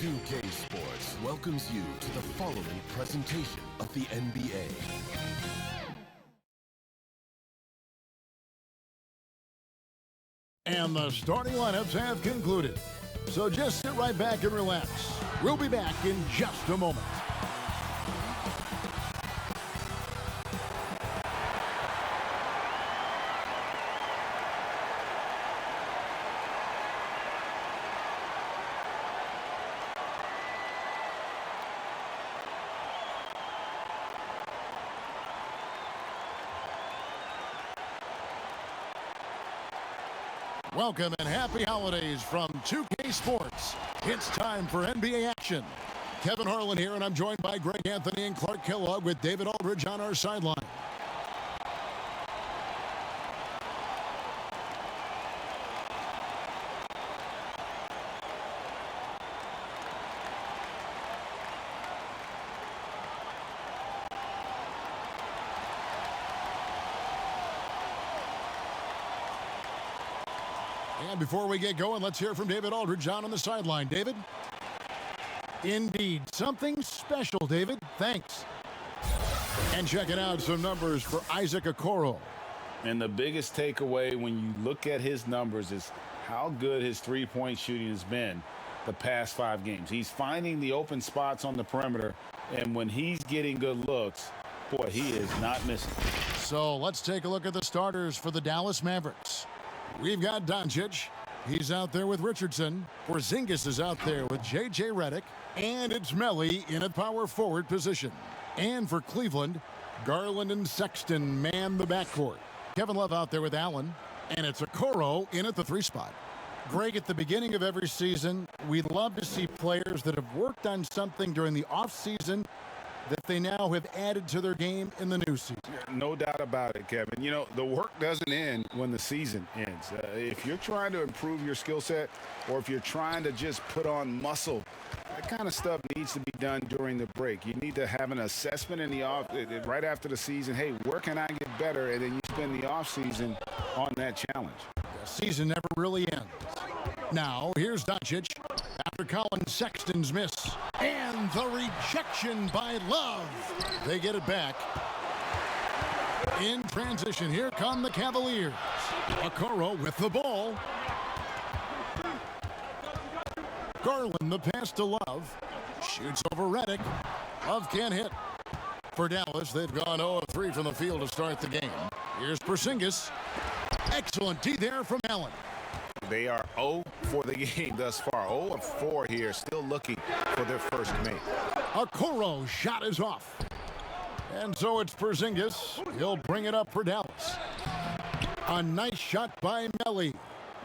2K Sports welcomes you to the following presentation of the NBA. And the starting lineups have concluded. So just sit right back and relax. We'll be back in just a moment. Welcome and happy holidays from 2K Sports. It's time for NBA action. Kevin Harlan here, and I'm joined by Greg Anthony and Clark Kellogg with David Aldridge on our sideline. And before we get going, let's hear from David Aldridge on the sideline. David? Indeed. Something special, David. Thanks. And checking out some numbers for Isaac Okoro. And the biggest takeaway when you look at his numbers is how good his three-point shooting has been the past 5 games. He's finding the open spots on the perimeter, and when he's getting good looks, boy, he is not missing. So let's take a look at the starters for the Dallas Mavericks. We've got Doncic. He's out there with Richardson. Porzingis is out there with J.J. Redick. And it's Melli in a power forward position. And for Cleveland, Garland and Sexton man the backcourt. Kevin Love out there with Allen. And it's Okoro in at the 3 spot. Greg, at the beginning of every season, we'd love to see players that have worked on something during the offseason that they now have added to their game in the new season. No doubt about it, Kevin. You know, the work doesn't end when the season ends. If you're trying to improve your skill set, or if you're trying to just put on muscle, that kind of stuff needs to be done during the break. You need to have an assessment in the right after the season. Hey, where can I get better? And then you spend the off season on that challenge. The season never really ends. Now, here's Doncic after Colin Sexton's miss. And the rejection by Love. They get it back. In transition, here come the Cavaliers. Okoro with the ball. Garland, the pass to Love. Shoots over Redick. Love can't hit. For Dallas, they've gone 0-3 from the field to start the game. Here's Porzingis. Excellent D there from Allen. They are 0 for the game thus far. 0-4 here, still looking for their first make. Okoro shot is off. And so it's Porzingis. He'll bring it up for Dallas. A nice shot by Melli.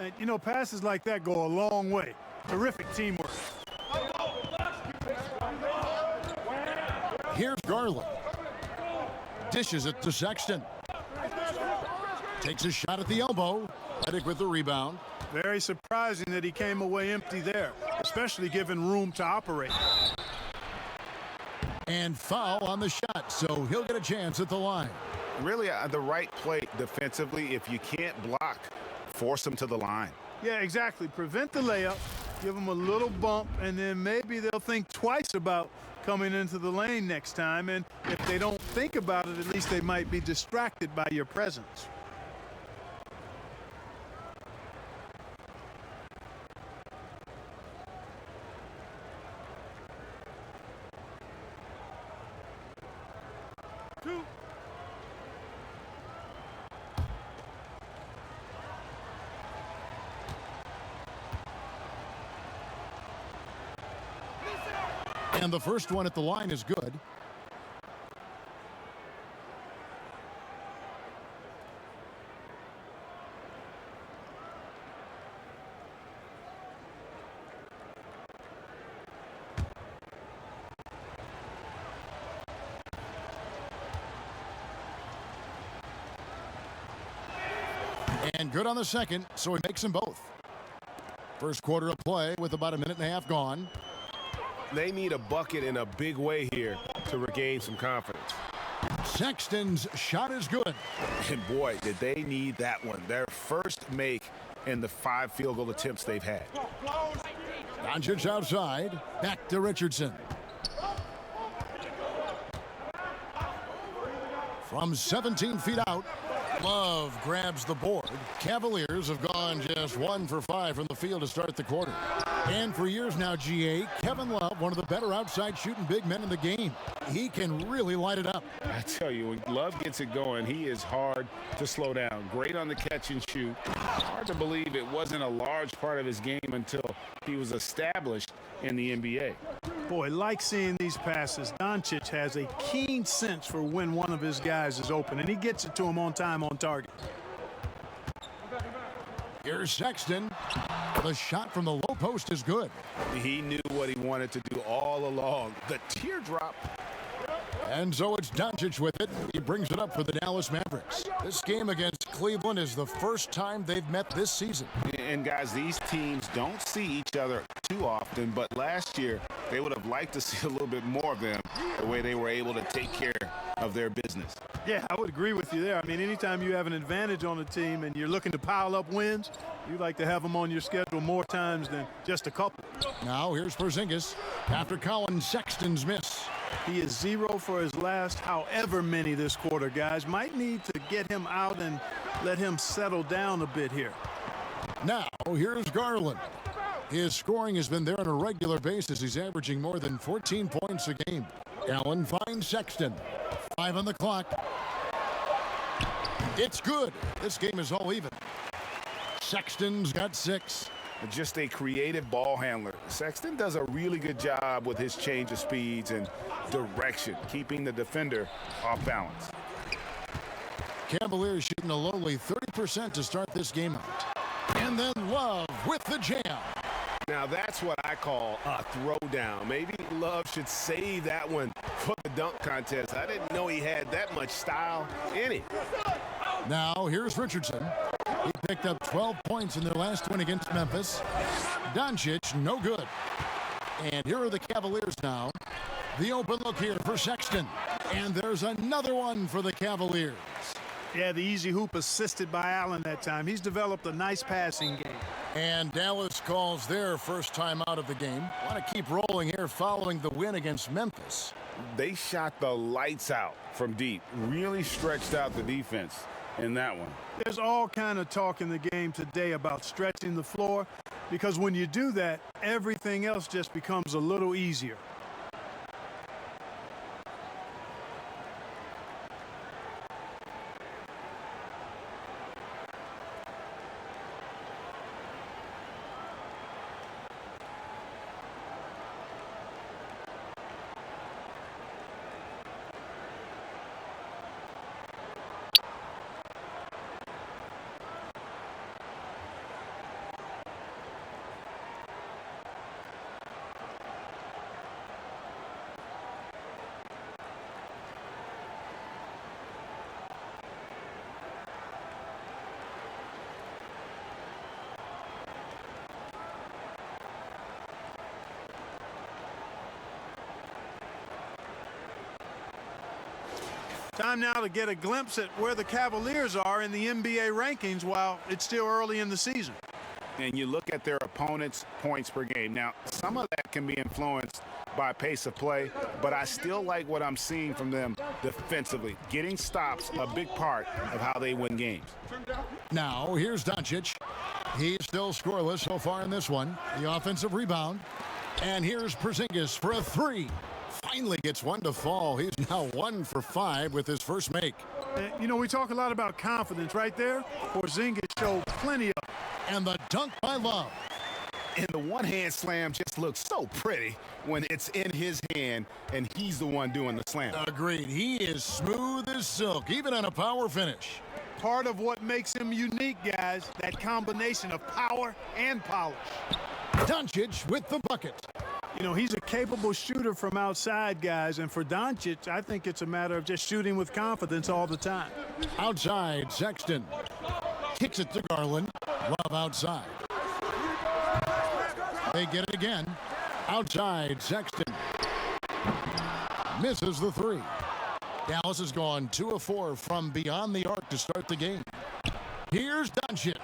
And, you know, passes like that go a long way. Terrific teamwork. Here's Garland. Dishes it to Sexton. Takes a shot at the elbow. Redick with the rebound. Very surprising that he came away empty there, especially given room to operate. And foul on the shot, so he'll get a chance at the line. Really, the right play defensively. If you can't block, force them to the line. Yeah, exactly. Prevent the layup, give them a little bump, and then maybe they'll think twice about coming into the lane next time. And if they don't think about it, at least they might be distracted by your presence. And the first one at the line is good. And good on the second, so he makes them both. First quarter of play with about a minute and a half gone. They need a bucket in a big way here to regain some confidence. Sexton's shot is good. And boy, did they need that one. Their first make in the 5 field goal attempts they've had. Doncic outside. Back to Richardson. From 17 feet out, Love grabs the board. Cavaliers have gone just 1 for 5 from the field to start the quarter. And for years now, GA, Kevin Love, one of the better outside shooting big men in the game. He can really light it up. I tell you, when Love gets it going, he is hard to slow down. Great on the catch and shoot. Hard to believe it wasn't a large part of his game until he was established in the NBA. Boy, like seeing these passes. Doncic has a keen sense for when one of his guys is open, and he gets it to him on time, on target. Here's Sexton. The shot from the low post is good. He knew what he wanted to do all along. The teardrop. And so it's Doncic with it. He brings it up for the Dallas Mavericks. This game against Cleveland is the first time they've met this season. And guys, these teams don't see each other too often, but last year they would have liked to see a little bit more of them, the way they were able to take care of their business. Yeah, I would agree with you there. I mean, anytime you have an advantage on a team and you're looking to pile up wins, you like to have them on your schedule more times than just a couple. Now here's Porzingis after Colin Sexton's miss. He is 0 for his last however many this quarter, guys. Might need to get him out and let him settle down a bit here. Now here's Garland. His scoring has been there on a regular basis. He's averaging more than 14 points a game. Allen finds Sexton. 5 on the clock. It's good. This game is all even. Sexton's got 6. Just a creative ball handler. Sexton does a really good job with his change of speeds and direction, keeping the defender off balance. Cavaliers shooting a lowly 30% to start this game out. And then Love with the jam. Now that's what I call a throwdown. Maybe Love should save that one for the dunk contest. I didn't know he had that much style in it. Now here's Richardson. He picked up 12 points in their last win against Memphis. Doncic, no good. And here are the Cavaliers now. The open look here for Sexton. And there's another one for the Cavaliers. Yeah, the easy hoop assisted by Allen that time. He's developed a nice passing game. And Dallas calls their first time out of the game. Want to keep rolling here following the win against Memphis. They shot the lights out from deep. Really stretched out the defense in that one. There's all kind of talk in the game today about stretching the floor, because when you do that, everything else just becomes a little easier. Time now to get a glimpse at where the Cavaliers are in the NBA rankings while it's still early in the season. And you look at their opponents' points per game. Now, some of that can be influenced by pace of play, but I still like what I'm seeing from them defensively. Getting stops, a big part of how they win games. Now, here's Doncic. He's still scoreless so far in this one. The offensive rebound. And here's Porzingis for a 3. Finally gets one to fall. He's now 1 for 5 with his first make. You know, we talk a lot about confidence right there. Porzingis showed plenty of. And the dunk by Love. And the one-hand slam just looks so pretty when it's in his hand and he's the one doing the slam. Agreed. He is smooth as silk, even on a power finish. Part of what makes him unique, guys, that combination of power and polish. Doncic with the bucket. You know, he's a capable shooter from outside, guys, and for Doncic, I think it's a matter of just shooting with confidence all the time. Outside, Sexton. Kicks it to Garland. Love outside. They get it again. Outside, Sexton. Misses the 3. Dallas has gone 2 of 4 from beyond the arc to start the game. Here's Doncic.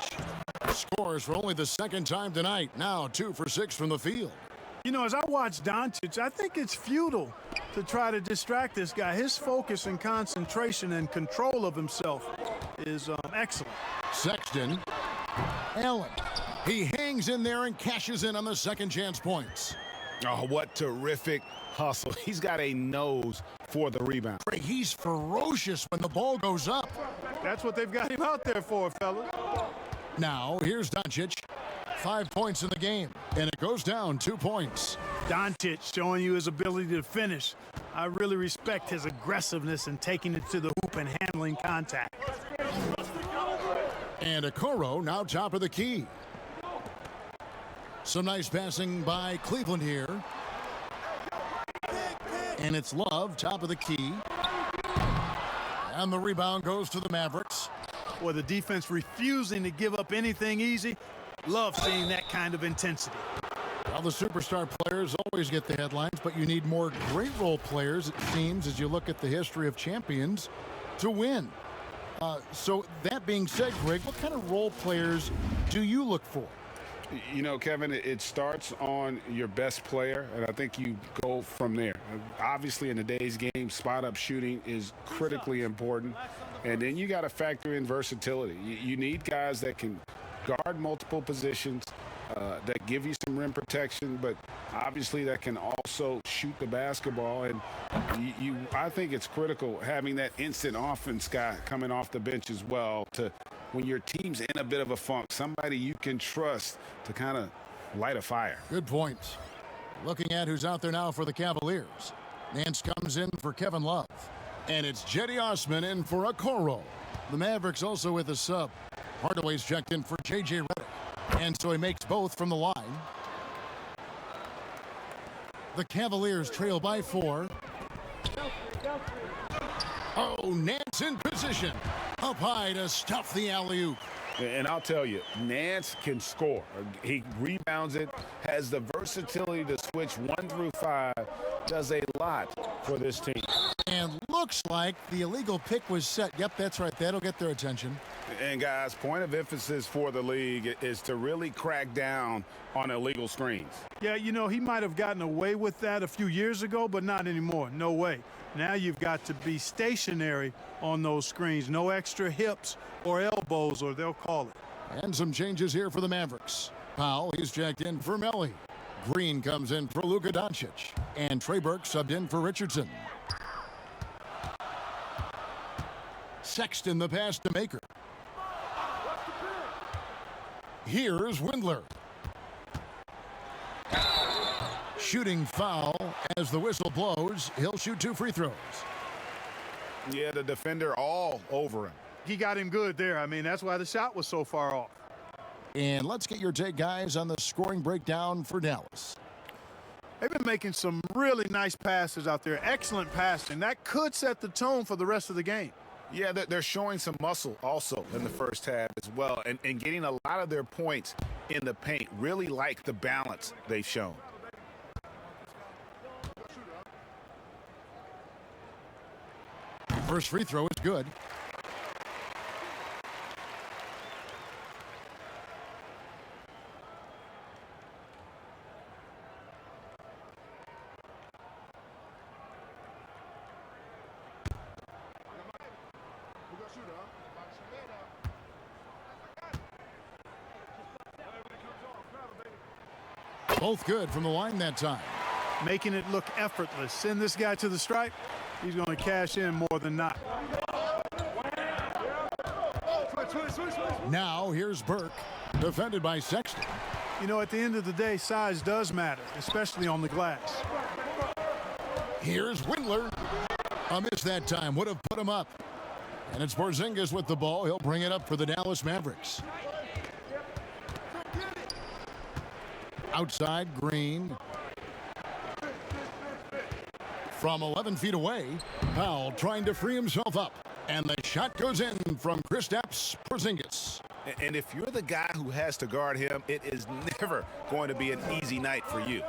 Scores for only the second time tonight. Now 2 for 6 from the field. You know, as I watch Doncic, I think it's futile to try to distract this guy. His focus and concentration and control of himself is excellent. Sexton. Allen. He hangs in there and cashes in on the second chance points. Oh, what terrific hustle. He's got a nose for the rebound. He's ferocious when the ball goes up. That's what they've got him out there for, fellas. Now, here's Doncic. 5 points in the game, and it goes down 2 points. Doncic showing you his ability to finish. I really respect his aggressiveness in taking it to the hoop and handling contact. And Okoro now top of the key. Some nice passing by Cleveland here. And it's Love, top of the key. And the rebound goes to the Mavericks. Boy, the defense refusing to give up anything easy. Love seeing that kind of intensity. Well, the superstar players always get the headlines, but you need more great role players, it seems, as you look at the history of champions, to win. So that being said, Greg, what kind of role players do you look for? You know, Kevin, it starts on your best player, and I think you go from there. Obviously, in today's game, spot-up shooting is critically important, and then you got to factor in versatility. You need guys that can guard multiple positions, that give you some rim protection, but obviously that can also shoot the basketball. And I think it's critical having that instant offense guy coming off the bench as well, to when your team's in a bit of a funk, somebody you can trust to kind of light a fire. Good point. Looking at who's out there now for the Cavaliers. Nance comes in for Kevin Love. And it's Jetty Osman in for Okoro. The Mavericks also with a sub. Hardaway's checked in for J.J. Redick. And so he makes both from the line. The Cavaliers trail by 4. Oh, Nance in position. Up high to stuff the alley-oop. And I'll tell you, Nance can score. He rebounds it, has the versatility to switch 1 through 5, does a lot for this team. And looks like the illegal pick was set. Yep, that's right. That'll get their attention. And, guys, point of emphasis for the league is to really crack down on illegal screens. Yeah, you know, he might have gotten away with that a few years ago, but not anymore. No way. Now you've got to be stationary on those screens. No extra hips or elbows, or they'll call it. And some changes here for the Mavericks. Powell, he's checked in for Melly. Green comes in for Luka Doncic. And Trey Burke subbed in for Richardson. Sexton the pass to Maker. Here's Windler. Shooting foul as the whistle blows. He'll shoot 2 free throws. Yeah, the defender all over him. He got him good there. I mean, that's why the shot was so far off. And let's get your take, guys, on the scoring breakdown for Dallas. They've been making some really nice passes out there. Excellent passing. That could set the tone for the rest of the game. Yeah, they're showing some muscle also in the first half as well, and getting a lot of their points in the paint. Really like the balance they've shown. First free throw is good. Both good from the line that time. Making it look effortless. Send this guy to the stripe. He's going to cash in more than not. Now here's Burke, defended by Sexton. You know, at the end of the day, size does matter, especially on the glass. Here's Windler. A miss that time. Would have put him up. And it's Porzingis with the ball. He'll bring it up for the Dallas Mavericks. Outside, Green. From 11 feet away, Powell trying to free himself up. And the shot goes in from Kristaps Porzingis. And if you're the guy who has to guard him, it is never going to be an easy night for you.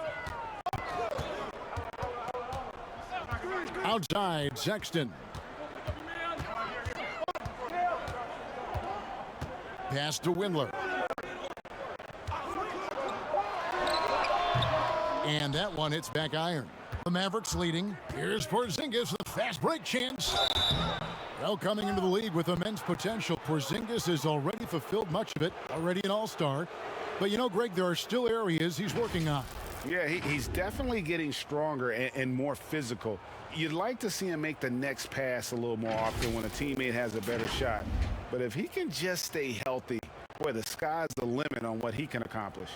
Outside, Sexton. Pass to Windler. And that one hits back iron. The Mavericks leading. Here's Porzingis with a fast break chance. Well, coming into the league with immense potential, Porzingis has already fulfilled much of it, already an all-star. But you know, Greg, there are still areas he's working on. Yeah, he's definitely getting stronger and more physical. You'd like to see him make the next pass a little more often when a teammate has a better shot. But if he can just stay healthy, boy, the sky's the limit on what he can accomplish.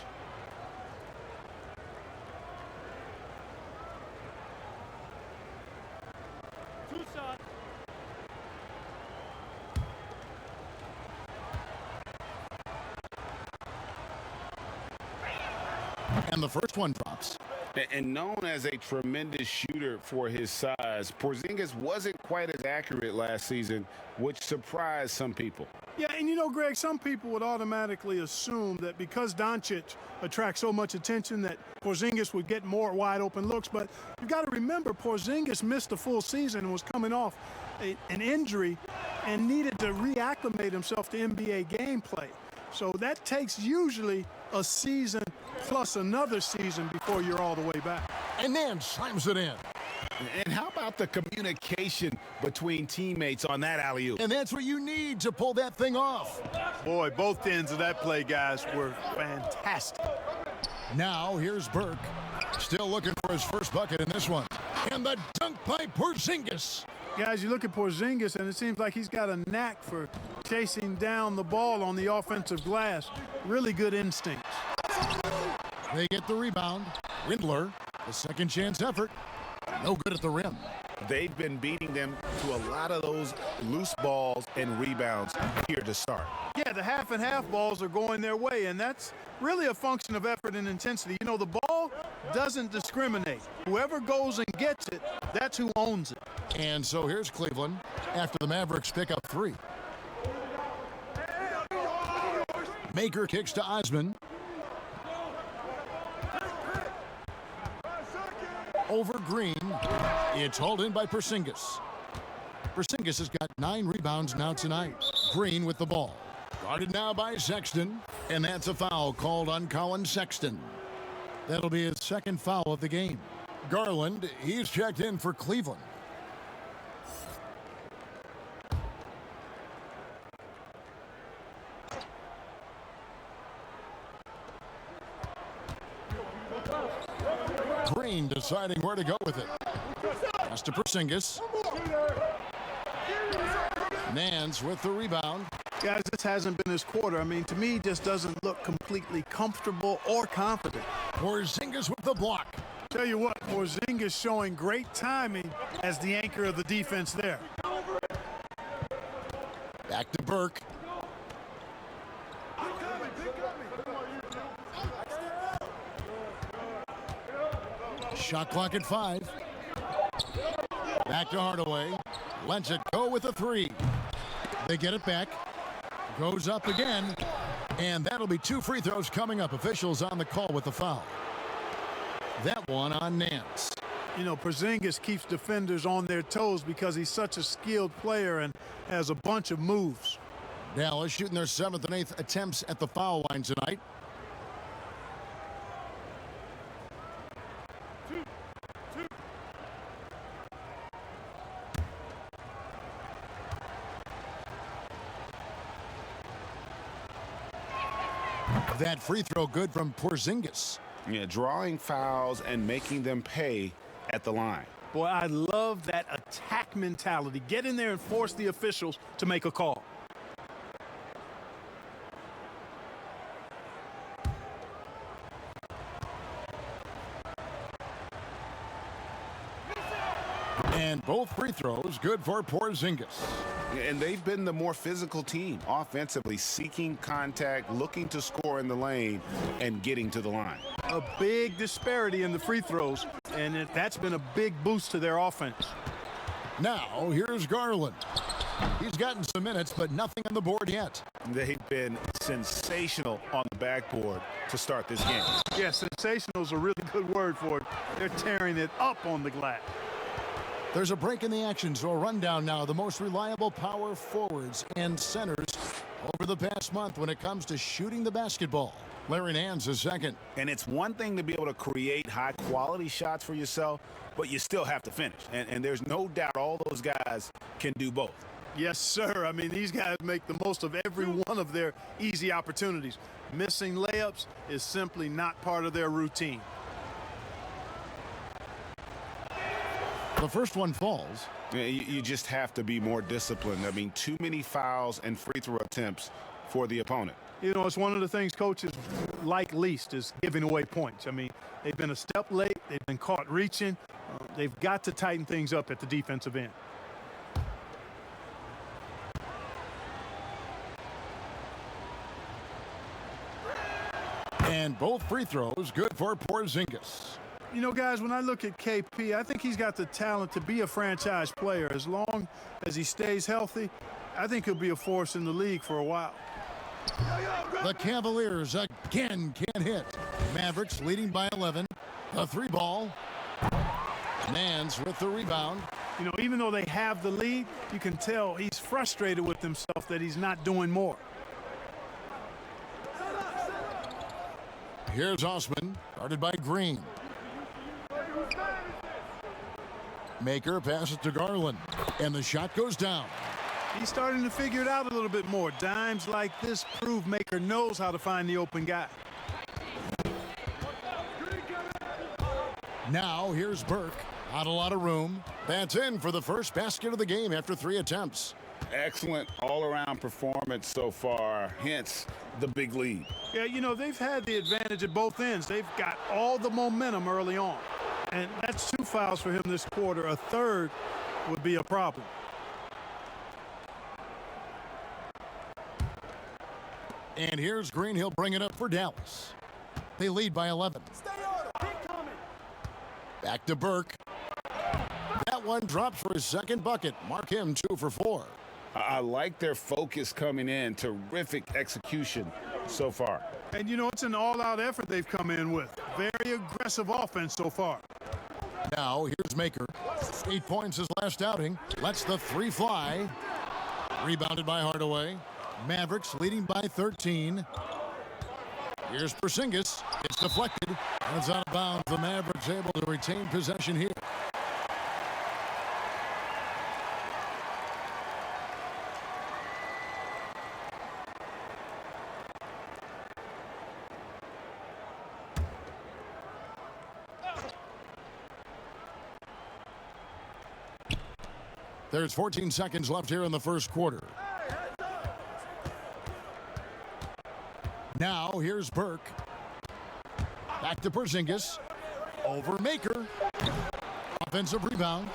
And the first one drops. And known as a tremendous shooter for his size, Porzingis wasn't quite as accurate last season, which surprised some people. Yeah, and you know, Greg, some people would automatically assume that because Doncic attracts so much attention that Porzingis would get more wide open looks. But you've got to remember, Porzingis missed a full season and was coming off an injury and needed to reacclimate himself to NBA gameplay. So that takes usually a season plus another season before you're all the way back. And then slams it in. And how about the communication between teammates on that alley-oop? And that's what you need to pull that thing off. Boy, both ends of that play, guys, were fantastic. Now here's Burke. Still looking for his first bucket in this one. And the dunk by Porzingis. Guys, you look at Porzingis, and it seems like he's got a knack for chasing down the ball on the offensive glass. Really good instincts. They get the rebound. Windler, a second chance effort. No good at the rim. They've been beating them to a lot of those loose balls and rebounds here to start. Yeah, the half and half balls are going their way, and that's really a function of effort and intensity. You know, the ball doesn't discriminate. Whoever goes and gets it, that's who owns it. And so here's Cleveland after the Mavericks pick up 3. Maker kicks to Osman. Over Green. It's hauled in by Porzingis. Porzingis has got 9 rebounds now tonight. Green with the ball. Guarded now by Sexton. And that's a foul called on Colin Sexton. That'll be his second foul of the game. Garland, he's checked in for Cleveland. Green deciding where to go with it. Pass to Porzingis. Nance with the rebound. Guys, this hasn't been his quarter. I mean, to me, just doesn't look completely comfortable or confident. Porzingis with the block. Tell you what, Porzingis showing great timing as the anchor of the defense there. Back to Burke. Shot clock at 5. Back to Hardaway. Lets it go with a 3. They get it back. Goes up again. And that'll be 2 free throws coming up. Officials on the call with the foul. That one on Nance. You know, Porzingis keeps defenders on their toes because he's such a skilled player and has a bunch of moves. Dallas shooting their 7th and 8th attempts at the foul line tonight. That free throw good from Porzingis. Yeah, drawing fouls and making them pay at the line. Boy, I love that attack mentality. Get in there and force the officials to make a call. And both free throws good for Porzingis. And they've been the more physical team, offensively, seeking contact, looking to score in the lane, and getting to the line. A big disparity in the free throws, and that's been a big boost to their offense. Now, here's Garland. He's gotten some minutes, but nothing on the board yet. They've been sensational on the backboard to start this game. Yeah, sensational is a really good word for it. They're tearing it up on the glass. There's a break in the action, so a rundown now. The most reliable power forwards and centers over the past month when it comes to shooting the basketball. Larry Nance is second. And it's one thing to be able to create high-quality shots for yourself, but you still have to finish. And there's no doubt all those guys can do both. Yes, sir. I mean, these guys make the most of every one of their easy opportunities. Missing layups is simply not part of their routine. The first one falls. You just have to be more disciplined. I mean, too many fouls and free throw attempts for the opponent. You know, it's one of the things coaches like least is giving away points. I mean, they've been a step late. They've been caught reaching. They've got to tighten things up at the defensive end. And both free throws good for Porzingis. You know, guys, when I look at KP, I think he's got the talent to be a franchise player. As long as he stays healthy, I think he'll be a force in the league for a while. The Cavaliers again can't hit. Mavericks leading by 11. The three ball. Nance with the rebound. You know, even though they have the lead, you can tell he's frustrated with himself that he's not doing more. Here's Osman, guarded by Green. Maker passes to Garland, and the shot goes down. He's starting to figure it out a little bit more. Dimes like this prove Maker knows how to find the open guy. Now here's Burke. Not a lot of room. That's in for the first basket of the game after 3 attempts. Excellent all-around performance so far, hence the big lead. Yeah, you know, they've had the advantage at both ends. They've got all the momentum early on. And that's 2 fouls for him this quarter. A third would be a problem. And here's Green. He'll bring it up for Dallas. They lead by 11. Back to Burke. That one drops for his second bucket. Mark him 2 for 4. I like their focus coming in. Terrific execution so far. And, you know, it's an all-out effort they've come in with. Very aggressive offense so far. Now here's Maker. 8 points his last outing. Lets the 3 fly. Rebounded by Hardaway. Mavericks leading by 13. Here's Porzingis. It's deflected. And it's out of bounds. The Mavericks able to retain possession here. There's 14 seconds left here in the first quarter. Now here's Burke. Back to Porzingis. Over Maker. Offensive rebound.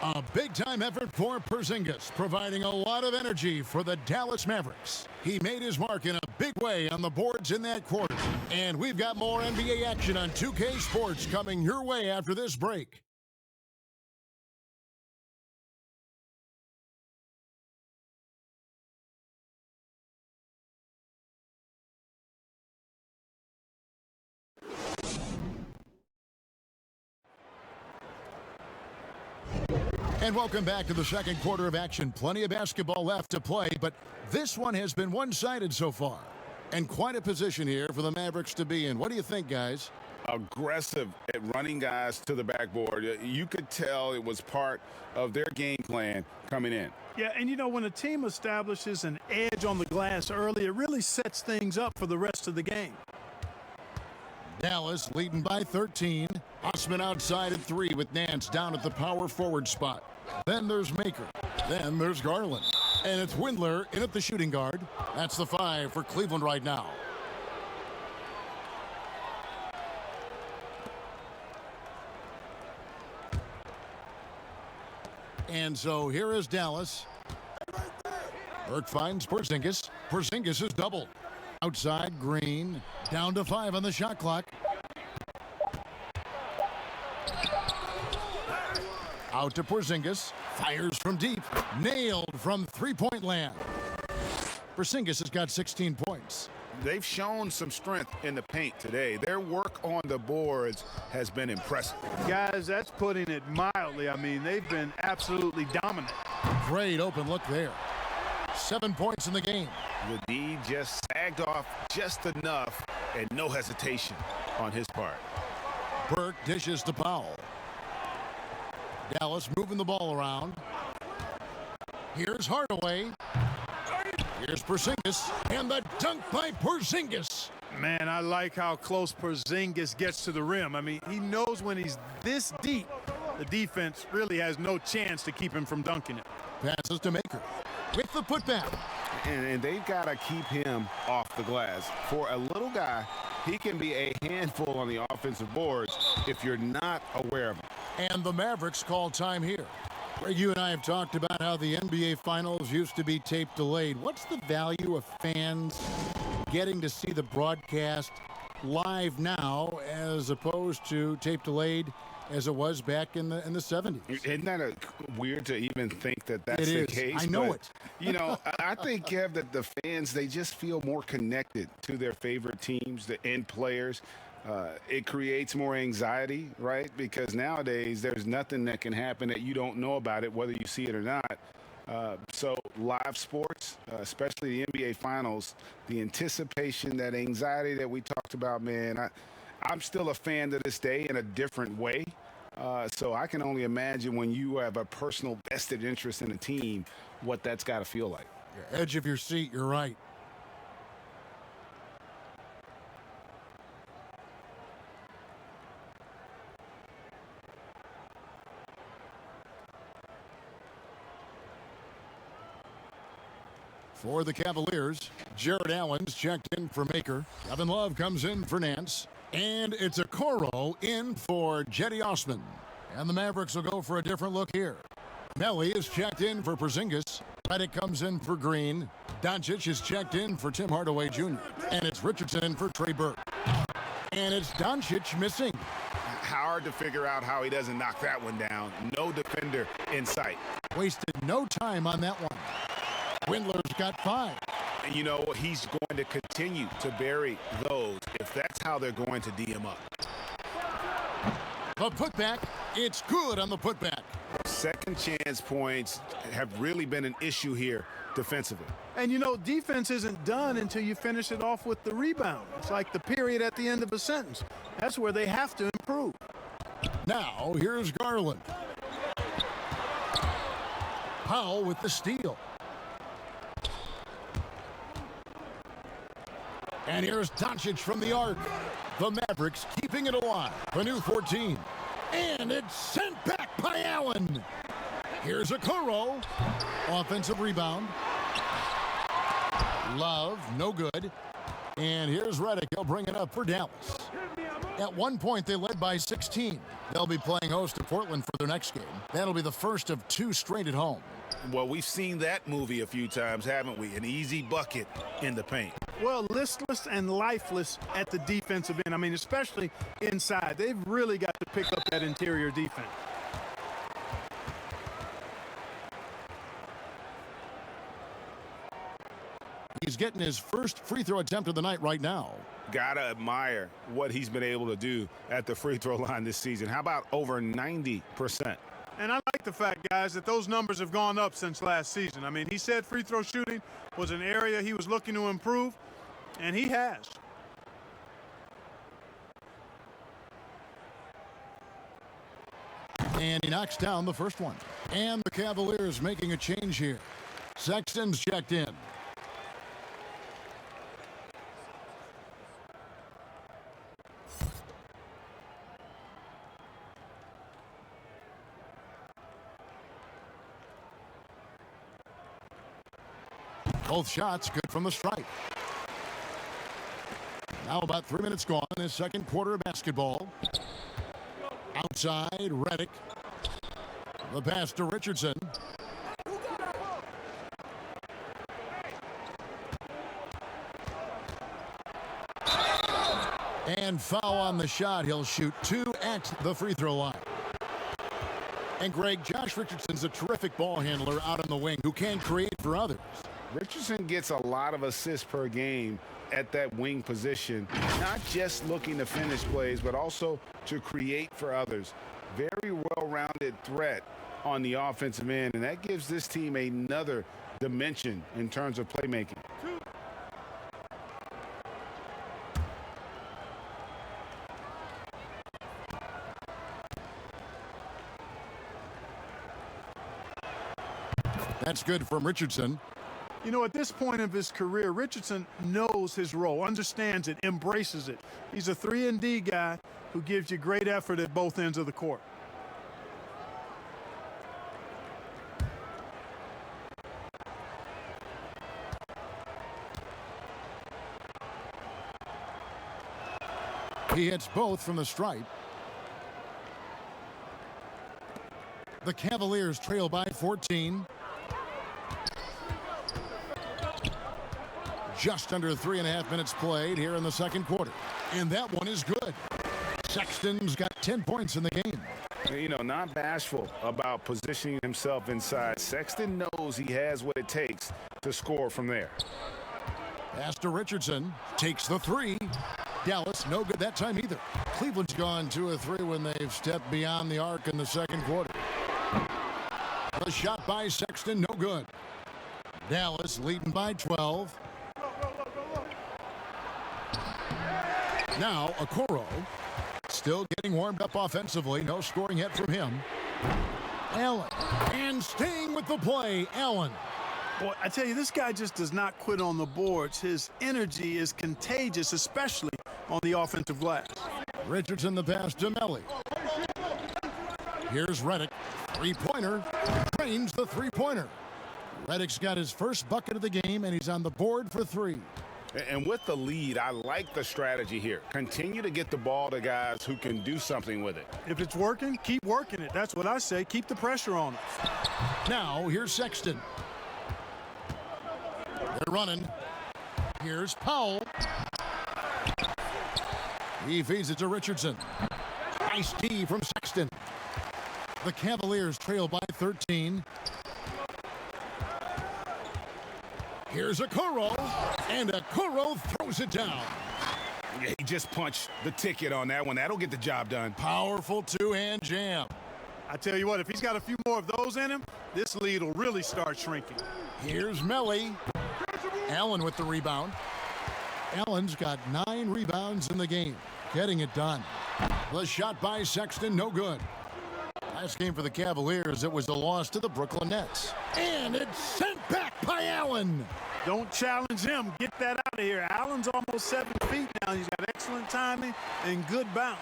A big-time effort for Porzingis, providing a lot of energy for the Dallas Mavericks. He made his mark in a big way on the boards in that quarter. And we've got more NBA action on 2K Sports coming your way after this break. And welcome back to the second quarter of action. Plenty of basketball left to play, but this one has been one-sided so far. And quite a position here for the Mavericks to be in. What do you think, guys? Aggressive at running guys to the backboard. You could tell it was part of their game plan coming in. Yeah, and you know, when a team establishes an edge on the glass early, it really sets things up for the rest of the game. Dallas leading by 13. Osman outside at 3 with Nance down at the power forward spot. Then there's Maker. Then there's Garland. And it's Windler in at the shooting guard. That's the 5 for Cleveland right now. And so here is Dallas. Burke finds Porzingis. Porzingis is doubled. Outside, Green. Down to 5 on the shot clock. Out to Porzingis. Fires from deep. Nailed from three-point land. Porzingis has got 16 points. They've shown some strength in the paint today. Their work on the boards has been impressive. Guys, that's putting it mildly. I mean, they've been absolutely dominant. Great open look there. 7 points in the game. The D just sagged off just enough and no hesitation on his part. Burke dishes to Powell. Dallas moving the ball around. Here's Hardaway. Here's Porzingis, and the dunk by Porzingis. Man, I like how close Porzingis gets to the rim. I mean, he knows when he's this deep, the defense really has no chance to keep him from dunking it. Passes to Maker with the putback. And they've got to keep him off the glass. For a little guy, he can be a handful on the offensive boards if you're not aware of him. And the Mavericks call time here. Greg, you and I have talked about how the NBA Finals used to be tape delayed. What's the value of fans getting to see the broadcast live now as opposed to tape delayed as it was back in the 70s? Isn't that weird to even think that that's the case? I know it. You know, I think, Kev, that the fans, they just feel more connected to their favorite teams, the end players. It creates more anxiety, right? Because nowadays there's nothing that can happen that you don't know about it, whether you see it or not. So live sports, especially the NBA Finals, the anticipation, that anxiety that we talked about, man, I'm still a fan to this day in a different way. So I can only imagine when you have a personal vested interest in a team, what that's got to feel like. Edge of your seat, you're right. For the Cavaliers, Jared Allen's checked in for Maker. Kevin Love comes in for Nance. And it's a Okoro in for Jetty Osman. And the Mavericks will go for a different look here. Melly is checked in for Porzingis. Redick comes in for Green. Doncic is checked in for Tim Hardaway Jr. And it's Richardson in for Trey Burke. And it's Doncic missing. Hard to figure out how he doesn't knock that one down. No defender in sight. Wasted no time on that one. Windler's got 5. And you know, he's going to continue to bury those if that's how they're going to D him up. The putback, it's good on the putback. Second chance points have really been an issue here defensively. And you know, defense isn't done until you finish it off with the rebound. It's like the period at the end of a sentence. That's where they have to improve. Now, here's Garland. Powell with the steal. And here's Doncic from the arc. The Mavericks keeping it alive. The new 14. And it's sent back by Allen. Here's Okoro. Offensive rebound. Love, no good. And here's Redick. He'll bring it up for Dallas. At one point, they led by 16. They'll be playing host to Portland for their next game. That'll be the first of 2 straight at home. Well, we've seen that movie a few times, haven't we? An easy bucket in the paint. Well, listless and lifeless at the defensive end. I mean, especially inside. They've really got to pick up that interior defense. He's getting his first free throw attempt of the night right now. Gotta admire what he's been able to do at the free throw line this season. How about over 90%? And I like the fact, guys, that those numbers have gone up since last season. I mean, he said free throw shooting was an area he was looking to improve, and he has. And he knocks down the first one. And the Cavaliers making a change here. Sexton's checked in. Both shots good from the stripe. Now about 3 minutes gone in the second quarter of basketball. Outside, Redick. The pass to Richardson. And foul on the shot. He'll shoot 2 at the free throw line. And Greg, Josh Richardson's a terrific ball handler out on the wing who can create for others. Richardson gets a lot of assists per game at that wing position, not just looking to finish plays, but also to create for others. Very well-rounded threat on the offensive end, and that gives this team another dimension in terms of playmaking. That's good from Richardson. You know, at this point of his career, Richardson knows his role, understands it, embraces it. He's a 3-and-D guy who gives you great effort at both ends of the court. He hits both from the stripe. The Cavaliers trail by 14. Just under 3.5 minutes played here in the second quarter. And that one is good. Sexton's got 10 points in the game. You know, not bashful about positioning himself inside. Sexton knows he has what it takes to score from there. Pass to Richardson. Takes the three. Dallas, no good that time either. Cleveland's gone 2 of 3 when they've stepped beyond the arc in the second quarter. The shot by Sexton, no good. Dallas leading by 12. Now, Okoro still getting warmed up offensively. No scoring yet from him. Allen. And staying with the play, Allen. Boy, I tell you, this guy just does not quit on the boards. His energy is contagious, especially on the offensive glass. Richardson the pass to Melly. Here's Redick. Three-pointer. Drains the three-pointer. Redick's got his first bucket of the game, and he's on the board for 3. And with the lead, I like the strategy here. Continue to get the ball to guys who can do something with it. If it's working, keep working it. That's what I say. Keep the pressure on it. Now, here's Sexton. They're running. Here's Powell. He feeds it to Richardson. Nice D from Sexton. The Cavaliers trail by 13. Here's Okoro, and Okoro throws it down. Yeah, he just punched the ticket on that one. That'll get the job done. Powerful two-hand jam. I tell you what, if he's got a few more of those in him, this lead will really start shrinking. Here's Melly. Allen with the rebound. Allen's got 9 rebounds in the game, getting it done. The shot by Sexton, no good. Last game for the Cavaliers, it was a loss to the Brooklyn Nets. And it's sent back by Allen. Don't challenge him. Get that out of here. Allen's almost 7 feet now. He's got excellent timing and good bounce.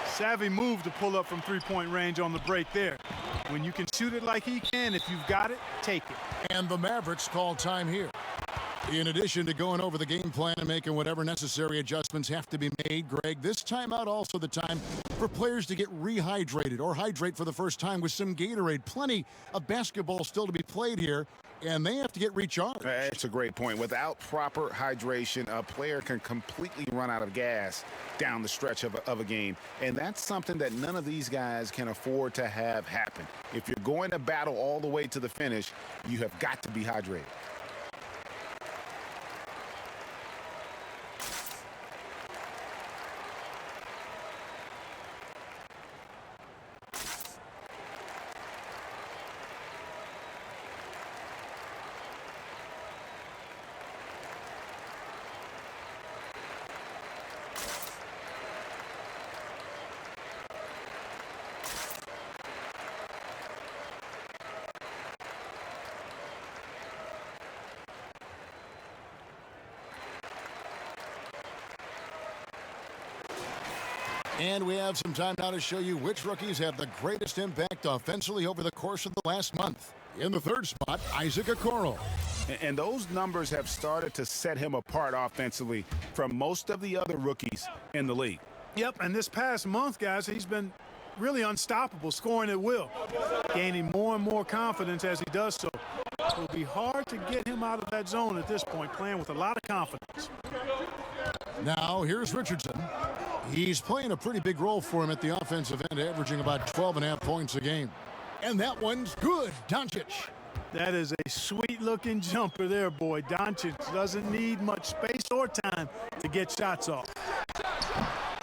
Savvy move to pull up from three-point range on the break there. When you can shoot it like he can, if you've got it, take it. And the Mavericks call time here. In addition to going over the game plan and making whatever necessary adjustments have to be made, Greg, this timeout also the time for players to get rehydrated or hydrate for the first time with some Gatorade. Plenty of basketball still to be played here, and they have to get recharged. That's a great point. Without proper hydration, a player can completely run out of gas down the stretch of a game, and that's something that none of these guys can afford to have happen. If you're going to battle all the way to the finish, you have got to be hydrated. And we have some time now to show you which rookies have the greatest impact offensively over the course of the last month. In the third spot, Isaac Okoro. And those numbers have started to set him apart offensively from most of the other rookies in the league. Yep, and this past month, guys, he's been really unstoppable, scoring at will, gaining more and more confidence as he does so. It will be hard to get him out of that zone at this point, playing with a lot of confidence. Now, here's Richardson. He's playing a pretty big role for him at the offensive end, averaging about 12.5 points a game. And that one's good. Doncic. That is a sweet-looking jumper there, boy. Doncic doesn't need much space or time to get shots off.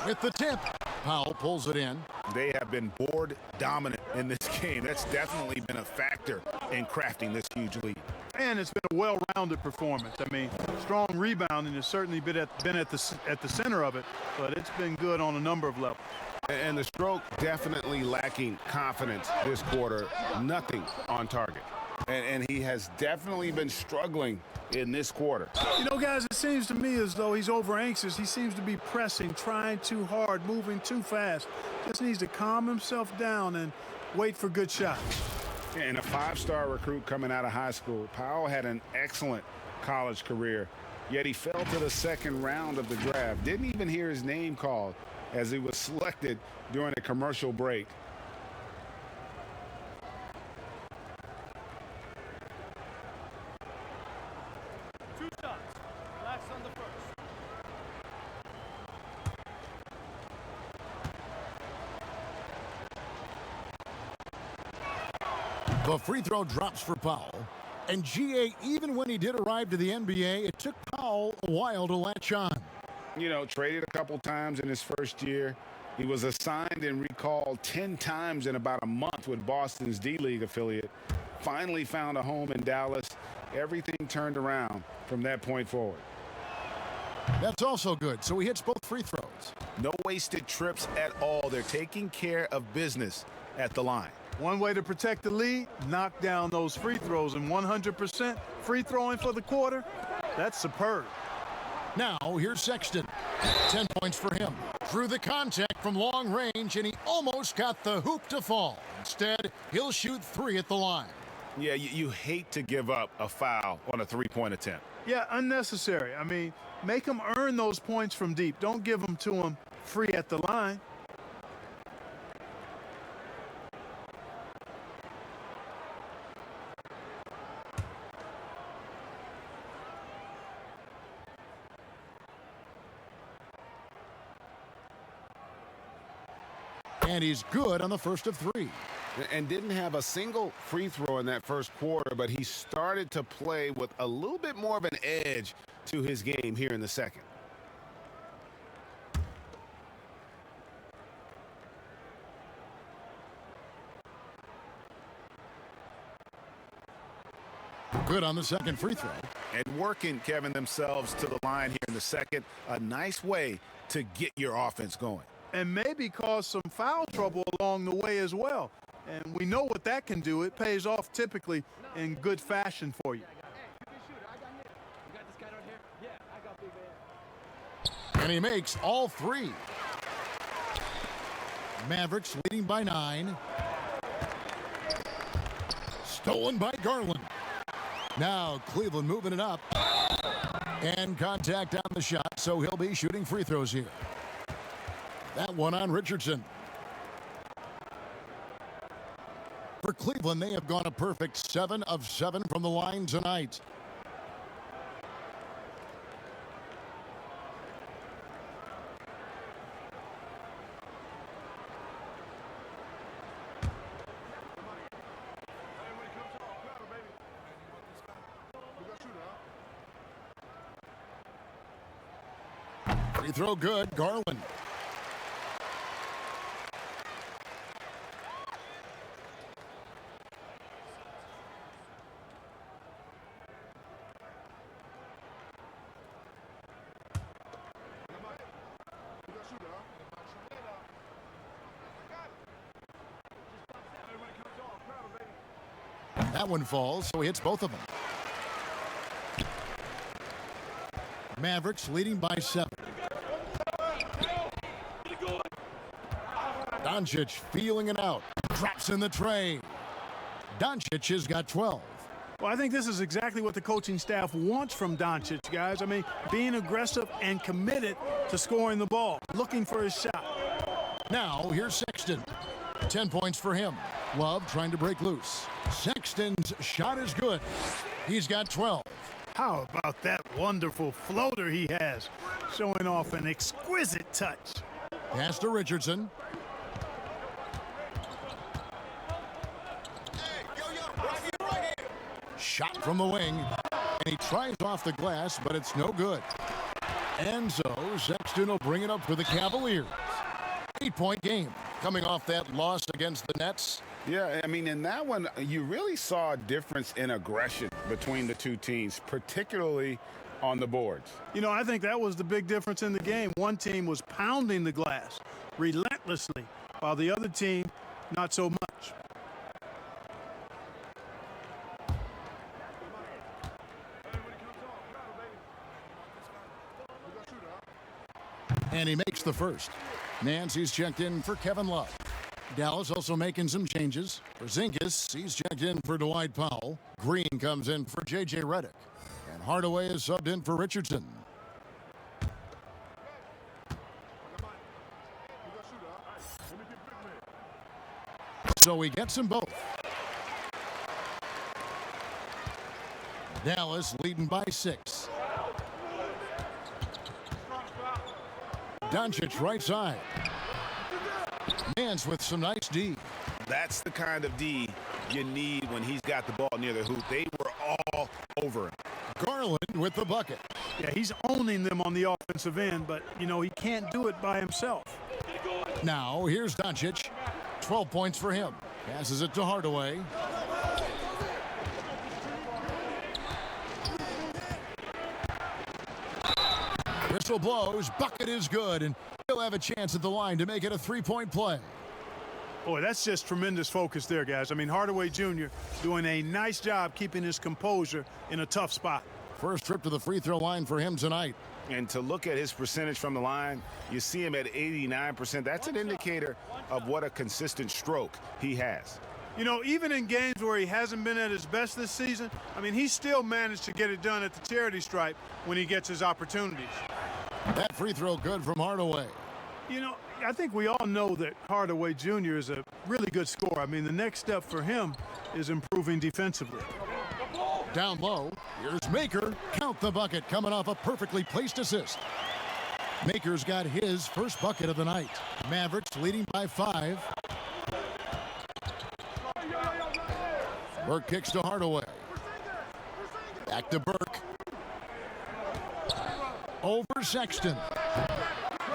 With the tip, Powell pulls it in. They have been board dominant in this game. That's definitely been a factor in crafting this huge lead. And it's been a well-rounded performance. I mean, strong rebounding has certainly been at the center of it, but it's been good on a number of levels. And the stroke definitely lacking confidence this quarter. Nothing on target. And he has definitely been struggling in this quarter. You know, guys, it seems to me as though he's over-anxious. He seems to be pressing, trying too hard, moving too fast. Just needs to calm himself down and wait for good shots. And a five-star recruit coming out of high school, Powell had an excellent college career, yet he fell to the second round of the draft. Didn't even hear his name called as he was selected during a commercial break. Two shots. Blacks on the first. The free throw drops for Powell. And GA, even when he did arrive to the NBA, it took Powell a while to latch on. You know, traded a couple times in his first year. He was assigned and recalled 10 times in about a month with Boston's D-League affiliate. Finally found a home in Dallas. Everything turned around from that point forward. That's also good, so he hits both free throws. No wasted trips at all. They're taking care of business at the line. One way to protect the lead, knock down those free throws, and 100% free throwing for the quarter, that's superb. Now, here's Sexton. 10 points for him. Through the contact from long range, and he almost got the hoop to fall. Instead, he'll shoot three at the line. Yeah, you hate to give up a foul on a three-point attempt. Yeah, unnecessary. I mean, make them earn those points from deep. Don't give them to them free at the line. And he's good on the first of three. And didn't have a single free throw in that first quarter, but he started to play with a little bit more of an edge to his game here in the second. Good on the second free throw. And working, Kevin, themselves to the line here in the second. A nice way to get your offense going. And maybe cause some foul trouble along the way as well. And we know what that can do. It pays off typically in good fashion for you. And he makes all three. Mavericks leading by 9. Stolen by Garland. Now Cleveland moving it up. And contact on the shot, so he'll be shooting free throws here. That one on Richardson. For Cleveland, they have gone a perfect 7 of 7 from the line tonight. Free throw good, Garland. That one falls, so he hits both of them. Mavericks leading by 7. Doncic feeling it out. Drops in the tray. Doncic has got 12. Well, I think this is exactly what the coaching staff wants from Doncic, guys. I mean, being aggressive and committed to scoring the ball, looking for his shot. Now, here's Sexton. 10 points for him. Love trying to break loose. Sexton's shot is good. He's got 12. How about that wonderful floater he has, showing off an exquisite touch. Pass to Richardson. Shot from the wing, and he tries off the glass, but it's no good. And so Sexton will bring it up for the Cavaliers. 8-point game. Coming off that loss against the Nets, Yeah, I mean, in that one, you really saw a difference in aggression between the two teams, particularly on the boards. You know, I think that was the big difference in the game. One team was pounding the glass relentlessly, while the other team, not so much. And he makes the first. Nancy's checked in for Kevin Love. Dallas also making some changes. For Porzingis, he's checked in for Dwight Powell. Green comes in for J.J. Redick. And Hardaway is subbed in for Richardson. So he gets them both. Dallas leading by 6. Doncic right side. Nance with some nice D. That's the kind of D you need when he's got the ball near the hoop. They were all over him. Garland with the bucket. Yeah, he's owning them on the offensive end, but, you know, he can't do it by himself. Now, here's Doncic. 12 points for him. Passes it to Hardaway. Whistle blows. Bucket is good, and he'll have a chance at the line to make it a three-point play. Boy, that's just tremendous focus there, guys. I mean, Hardaway Jr. doing a nice job keeping his composure in a tough spot. First trip to the free throw line for him tonight. And to look at his percentage from the line, you see him at 89%. That's an indicator of what a consistent stroke he has. You know, even in games where he hasn't been at his best this season, I mean, he still managed to get it done at the charity stripe when he gets his opportunities. That free throw good from Hardaway. You know, I think we all know that Hardaway Jr. is a really good scorer. I mean, the next step for him is improving defensively. Down low, here's Maker. Count the bucket, coming off a perfectly placed assist. Maker's got his first bucket of the night. Mavericks leading by 5. Burke kicks to Hardaway. Back to Burke. Over Sexton.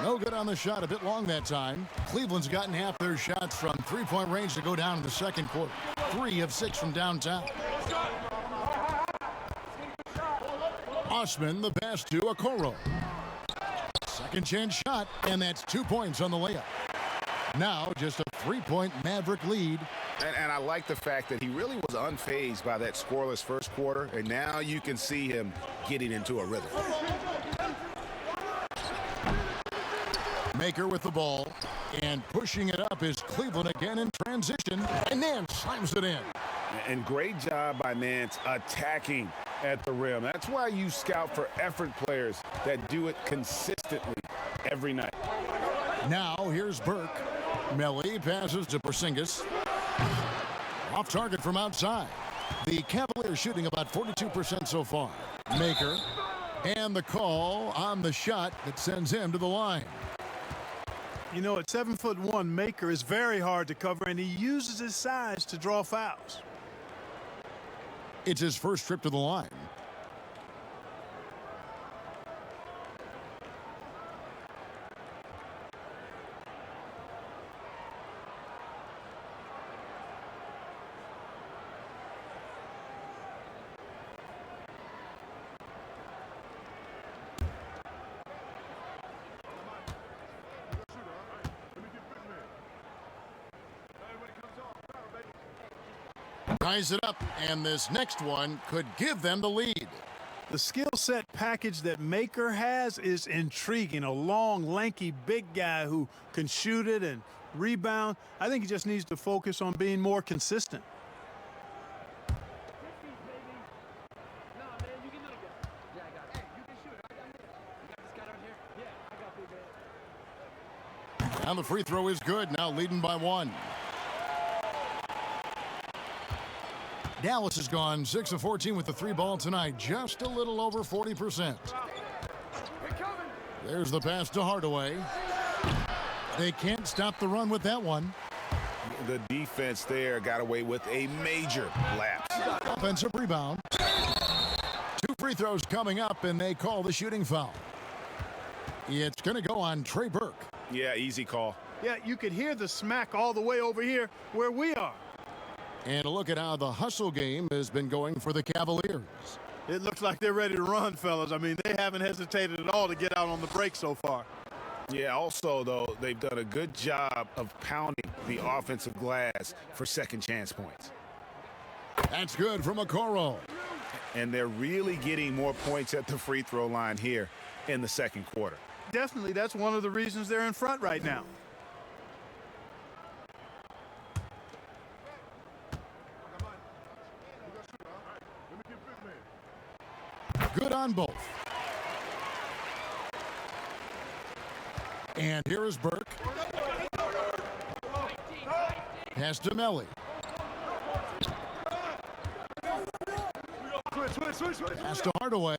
No good on the shot, a bit long that time. Cleveland's gotten half their shots from three-point range to go down in the second quarter. 3 of 6 from downtown. Osman, the pass to Okoro. Second chance shot, and that's 2 points on the layup. Now just a 3-point Maverick lead. And I like the fact that he really was unfazed by that scoreless first quarter, and now you can see him getting into a rhythm. Maker with the ball, and pushing it up is Cleveland again in transition, and Nance slams it in. And great job by Nance attacking at the rim. That's why you scout for effort players that do it consistently every night. Now here's Burke. Melly passes to Porzingis. Off target from outside. The Cavaliers shooting about 42% so far. Maker, and the call on the shot that sends him to the line. You know, at 7'1", Maker is very hard to cover, and he uses his size to draw fouls. It's his first trip to the line. Ties it up, and this next one could give them the lead. The skill set package that Maker has is intriguing. A long, lanky, big guy who can shoot it and rebound. I think he just needs to focus on being more consistent. And the free throw is good, now leading by 1. Dallas has gone 6 of 14 with the 3 ball tonight, just a little over 40%. There's the pass to Hardaway. They can't stop the run with that one. The defense there got away with a major lapse. Offensive rebound. 2 free throws coming up, and they call the shooting foul. It's going to go on Trey Burke. Yeah, easy call. Yeah, you could hear the smack all the way over here where we are. And a look at how the hustle game has been going for the Cavaliers. It looks like they're ready to run, fellas. I mean, they haven't hesitated at all to get out on the break so far. Yeah, also, though, they've done a good job of pounding the offensive glass for second chance points. That's good from Okoro. And they're really getting more points at the free throw line here in the second quarter. Definitely, that's one of the reasons they're in front right now. Good on both. And here is Burke. Pass to Melly. Pass to Hardaway.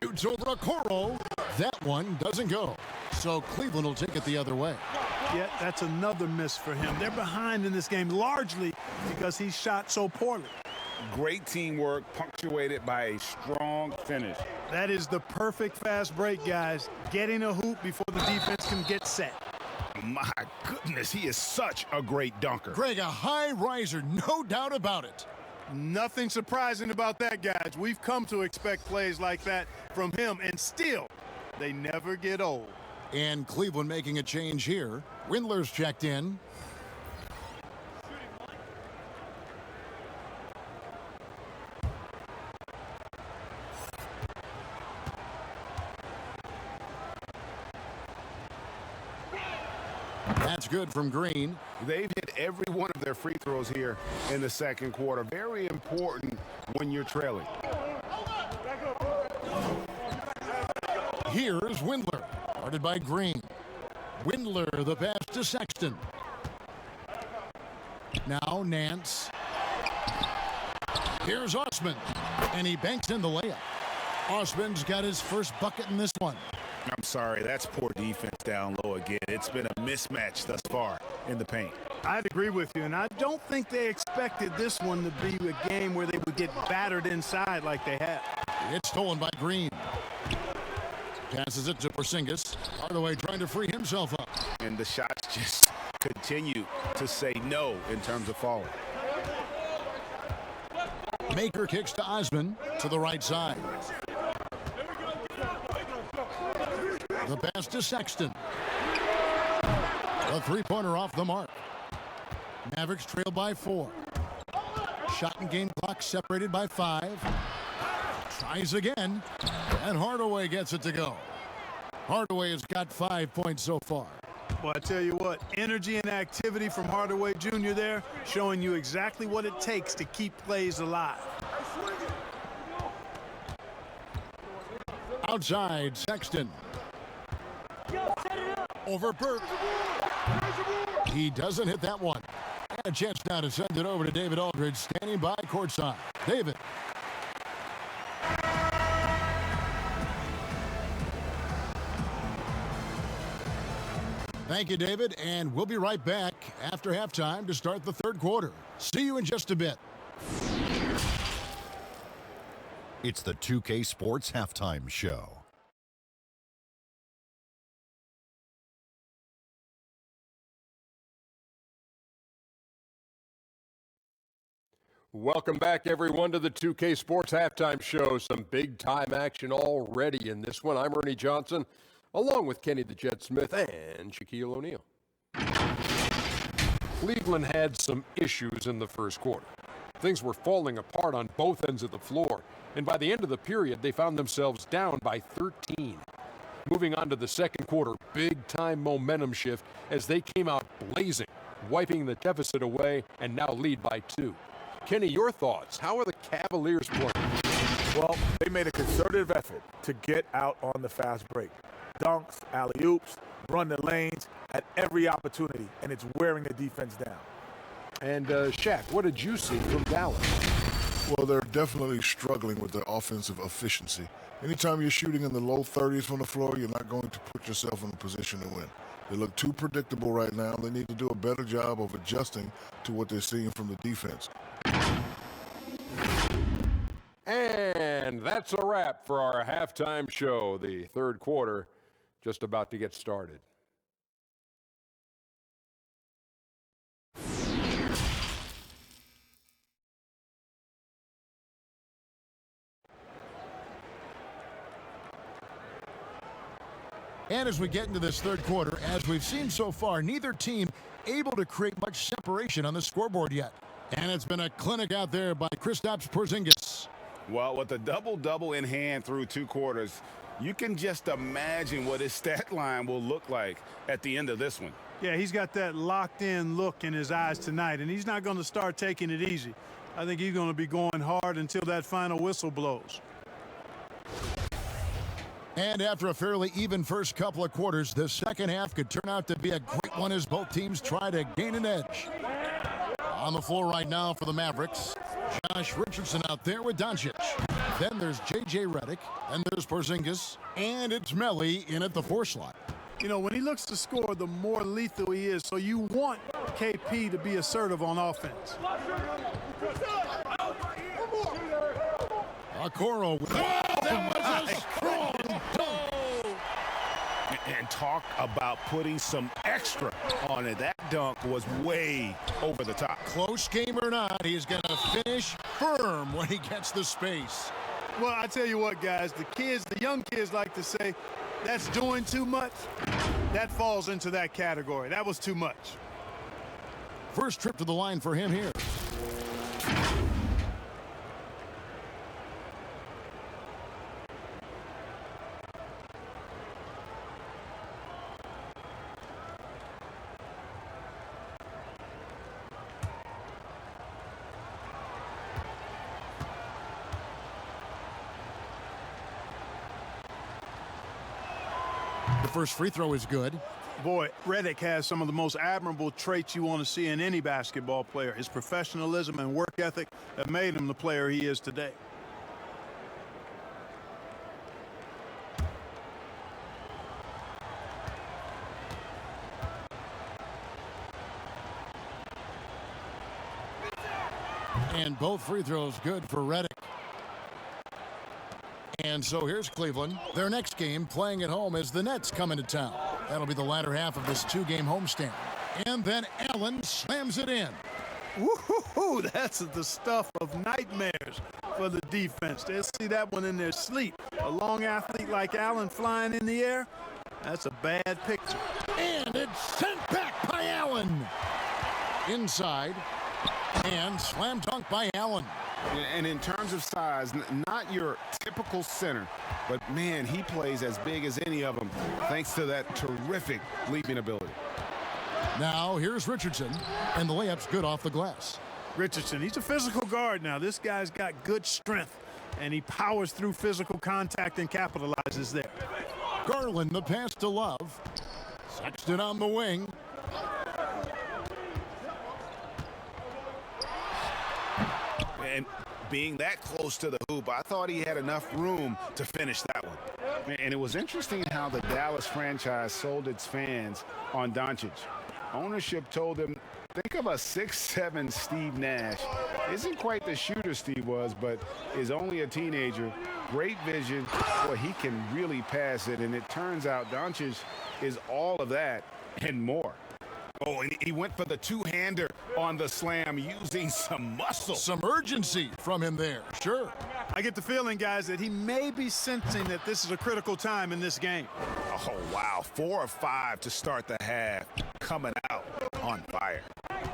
Shoots over Okoro. That one doesn't go. So Cleveland will take it the other way. Yeah, that's another miss for him. They're behind in this game largely because he shot so poorly. Great teamwork punctuated by a strong finish. That is the perfect fast break, guys. Getting a hoop before the defense can get set. My goodness, he is such a great dunker. Greg, a high riser, no doubt about it. Nothing surprising about that, guys. We've come to expect plays like that from him, and still, they never get old. And Cleveland making a change here. Windler's checked in. That's good from Green. They've hit every one of their free throws here in the second quarter. Very important when you're trailing. Here's Windler, guarded by Green. Windler, the pass to Sexton. Now Nance. Here's Osman, and he banks in the layup. Osman's got his first bucket in this one. I'm sorry, that's poor defense down low again. It's been a mismatch thus far in the paint. I'd agree with you, and I don't think they expected this one to be a game where they would get battered inside like they have. It's stolen by Green. Passes it to Porzingis. Hardaway trying to free himself up. And the shots just continue to say no in terms of falling. Maker kicks to Osman to the right side. The pass to Sexton. The three-pointer off the mark. Mavericks trail by 4. Shot and game clock separated by 5. Tries again, and Hardaway gets it to go. Hardaway has got 5 points so far. Well, I tell you what, energy and activity from Hardaway Jr. there, showing you exactly what it takes to keep plays alive. Outside, Sexton. Over Burke. He doesn't hit that one. And a chance now to send it over to David Aldridge, standing by courtside. David. Thank you, David, and we'll be right back after halftime to start the third quarter. See you in just a bit. It's the 2K Sports Halftime Show. Welcome back, everyone, to the 2K Sports Halftime Show. Some big-time action already in this one. I'm Ernie Johnson, along with Kenny the Jet Smith and Shaquille O'Neal. Cleveland had some issues in the first quarter. Things were falling apart on both ends of the floor, and by the end of the period, they found themselves down by 13. Moving on to the second quarter, big-time momentum shift as they came out blazing, wiping the deficit away and now lead by 2. Kenny, your thoughts? How are the Cavaliers playing? Well, they made a concerted effort to get out on the fast break. Dunks, alley-oops, run the lanes at every opportunity, and it's wearing the defense down. And Shaq, what did you see from Dallas? Well, they're definitely struggling with their offensive efficiency. Anytime you're shooting in the low 30s from the floor, you're not going to put yourself in a position to win. They look too predictable right now. They need to do a better job of adjusting to what they're seeing from the defense. And that's a wrap for our halftime show. The third quarter just about to get started. And as we get into this third quarter, as we've seen so far, neither team able to create much separation on the scoreboard yet. And it's been a clinic out there by Kristaps Porzingis. Well, with a double-double in hand through 2 quarters, you can just imagine what his stat line will look like at the end of this one. Yeah, he's got that locked-in look in his eyes tonight, and he's not going to start taking it easy. I think he's going to be going hard until that final whistle blows. And after a fairly even first couple of quarters, the second half could turn out to be a great one as both teams try to gain an edge. On the floor right now for the Mavericks, Josh Richardson out there with Doncic. Then there's J.J. Redick, and there's Porzingis, and it's Melly in at the 4 slot. You know, when he looks to score, the more lethal he is, so you want KP to be assertive on offense. Okoro with that was a strong dunk. And talk about putting some extra on it. That dunk was way over the top. Close game or not, he's going to finish firm when he gets the space. Well, I tell you what, guys, the young kids like to say, that's doing too much. That falls into that category. That was too much. First trip to the line for him here. The first free throw is good. Boy, Redick has some of the most admirable traits you want to see in any basketball player. His professionalism and work ethic have made him the player he is today. And both free throws good for Redick. And so here's Cleveland. Their next game playing at home as the Nets come into town. That'll be the latter half of this 2-game homestand. And then Allen slams it in. Woo-hoo-hoo, that's the stuff of nightmares for the defense. They'll see that one in their sleep. A long athlete like Allen flying in the air, that's a bad picture. And it's sent back by Allen. Inside. And slam dunk by Allen. And in terms of size, not your typical center, but man, he plays as big as any of them thanks to that terrific leaping ability. Now here's Richardson, and the layup's good off the glass. Richardson, he's a physical guard now. This guy's got good strength, and he powers through physical contact and capitalizes there. Garland, the pass to Love. Sexton on the wing. And being that close to the hoop, I thought he had enough room to finish that one. And it was interesting how the Dallas franchise sold its fans on Doncic. Ownership told them, think of a 6'7" Steve Nash. Isn't quite the shooter Steve was, but is only a teenager. Great vision. Boy, he can really pass it. And it turns out Doncic is all of that and more. Oh, and he went for the two-hander on the slam using some muscle. Some urgency from him there, sure. I get the feeling, guys, that he may be sensing that this is a critical time in this game. Oh, wow. 4 of 5 to start the half. Coming out on fire.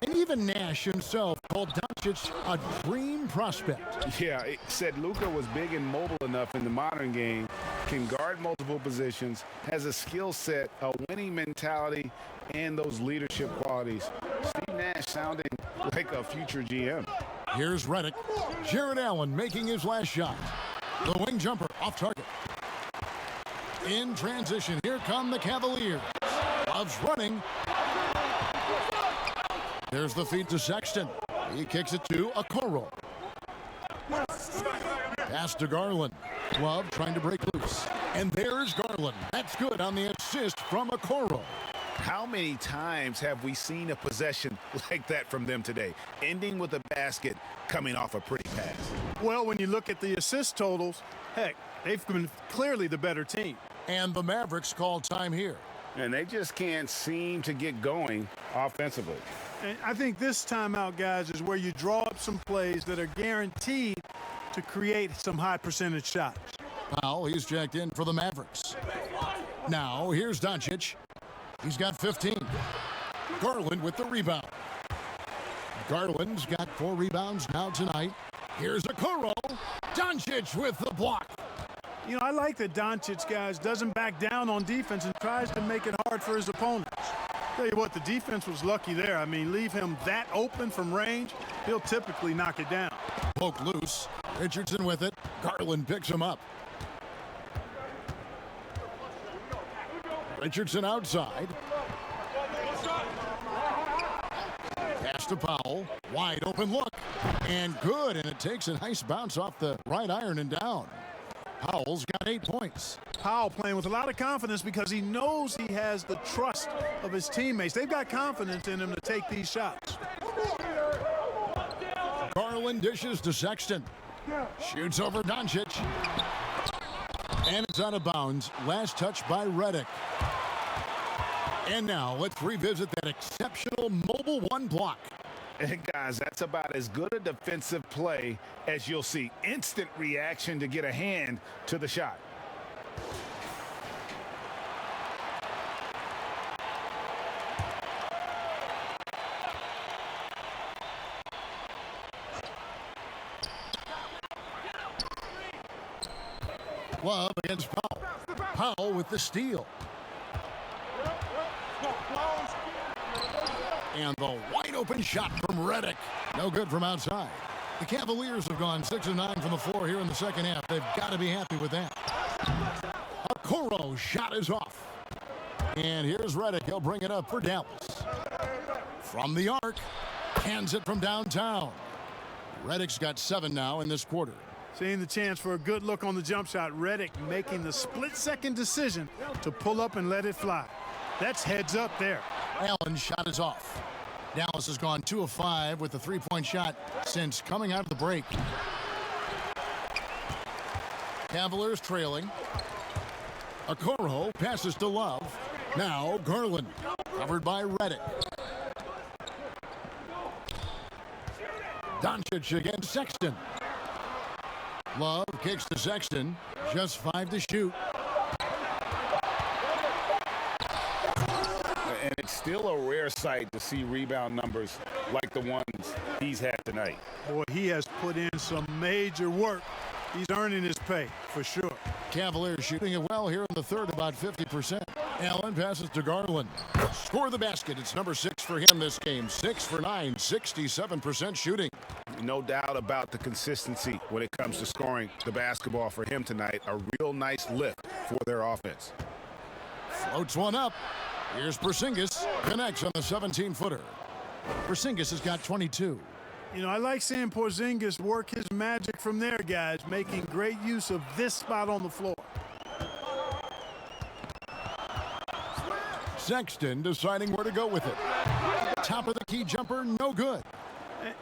And even Nash himself called Doncic a dream prospect. Yeah, it said Luka was big and mobile enough in the modern game, can guard multiple positions, has a skill set, a winning mentality, and those leadership qualities. Steve Nash sounding like a future GM. Here's Redick. Jared Allen making his last shot. The wing jumper off target. In transition, here come the Cavaliers. Love's running. There's the feed to Sexton. He kicks it to Okoro. Pass to Garland. Love trying to break loose. And there's Garland. That's good on the assist from Okoro. How many times have we seen a possession like that from them today, ending with a basket coming off a pretty pass? Well, when you look at the assist totals, heck, they've been clearly the better team. And the Mavericks call time here. And they just can't seem to get going offensively. And I think this timeout, guys, is where you draw up some plays that are guaranteed to create some high percentage shots. Powell, he's checked in for the Mavericks. Now, here's Doncic. He's got 15. Garland with the rebound. Garland's got 4 rebounds now tonight. Here's Okoro. Doncic with the block. You know, I like that Doncic, guys, doesn't back down on defense and tries to make it hard for his opponents. Tell you what, the defense was lucky there. I mean, leave him that open from range, he'll typically knock it down. Poke loose. Richardson with it. Garland picks him up. Richardson outside. Pass to Powell. Wide open look. And good. And it takes a nice bounce off the right iron and down. Powell's got 8 points. Powell playing with a lot of confidence because he knows he has the trust of his teammates. They've got confidence in him to take these shots. Garland dishes to Sexton. Shoots over Doncic. And it's out of bounds. Last touch by Redick. And now let's revisit that exceptional mobile 1 block. And guys, that's about as good a defensive play as you'll see. Instant reaction to get a hand to the shot. Love against Powell. Powell with the steal. And the wide open shot from Redick. No good from outside. The Cavaliers have gone 6 of 9 from the floor here in the second half. They've got to be happy with that. Okoro shot is off. And here's Redick. He'll bring it up for Dallas. From the arc. Hands it from downtown. Redick's got 7 now in this quarter. Seeing the chance for a good look on the jump shot. Redick making the split-second decision to pull up and let it fly. That's heads up there. Allen's shot is off. Dallas has gone 2 of 5 with the 3-point shot since coming out of the break. Cavaliers trailing. Okoro passes to Love. Now Garland, covered by Redick. Doncic against Sexton. Love kicks to Sexton. Just 5 to shoot. And it's still a rare sight to see rebound numbers like the ones he's had tonight. Boy, he has put in some major work. He's earning his pay, for sure. Cavaliers shooting it well here in the third, about 50%. Allen passes to Garland. Score the basket. It's number 6 for him this game. 6 for 9, 67% shooting. No doubt about the consistency when it comes to scoring the basketball for him tonight. A real nice lift for their offense. Floats one up. Here's Porzingis. Connects on the 17-footer. Porzingis has got 22. You know, I like seeing Porzingis work his magic from there, guys, making great use of this spot on the floor. Sexton deciding where to go with it. Top of the key jumper, no good.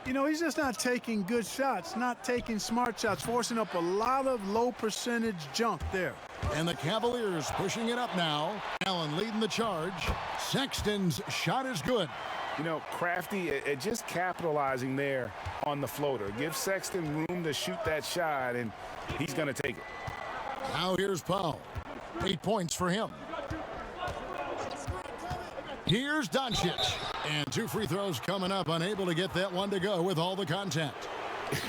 You know, he's just not taking good shots, not taking smart shots, forcing up a lot of low percentage junk there. And the Cavaliers pushing it up now. Allen leading the charge. Sexton's shot is good. You know, crafty at just capitalizing there on the floater. Give Sexton room to shoot that shot, and he's going to take it. Now here's Powell. 8 points for him. Here's Doncic. And 2 free throws coming up. Unable to get that one to go with all the contact.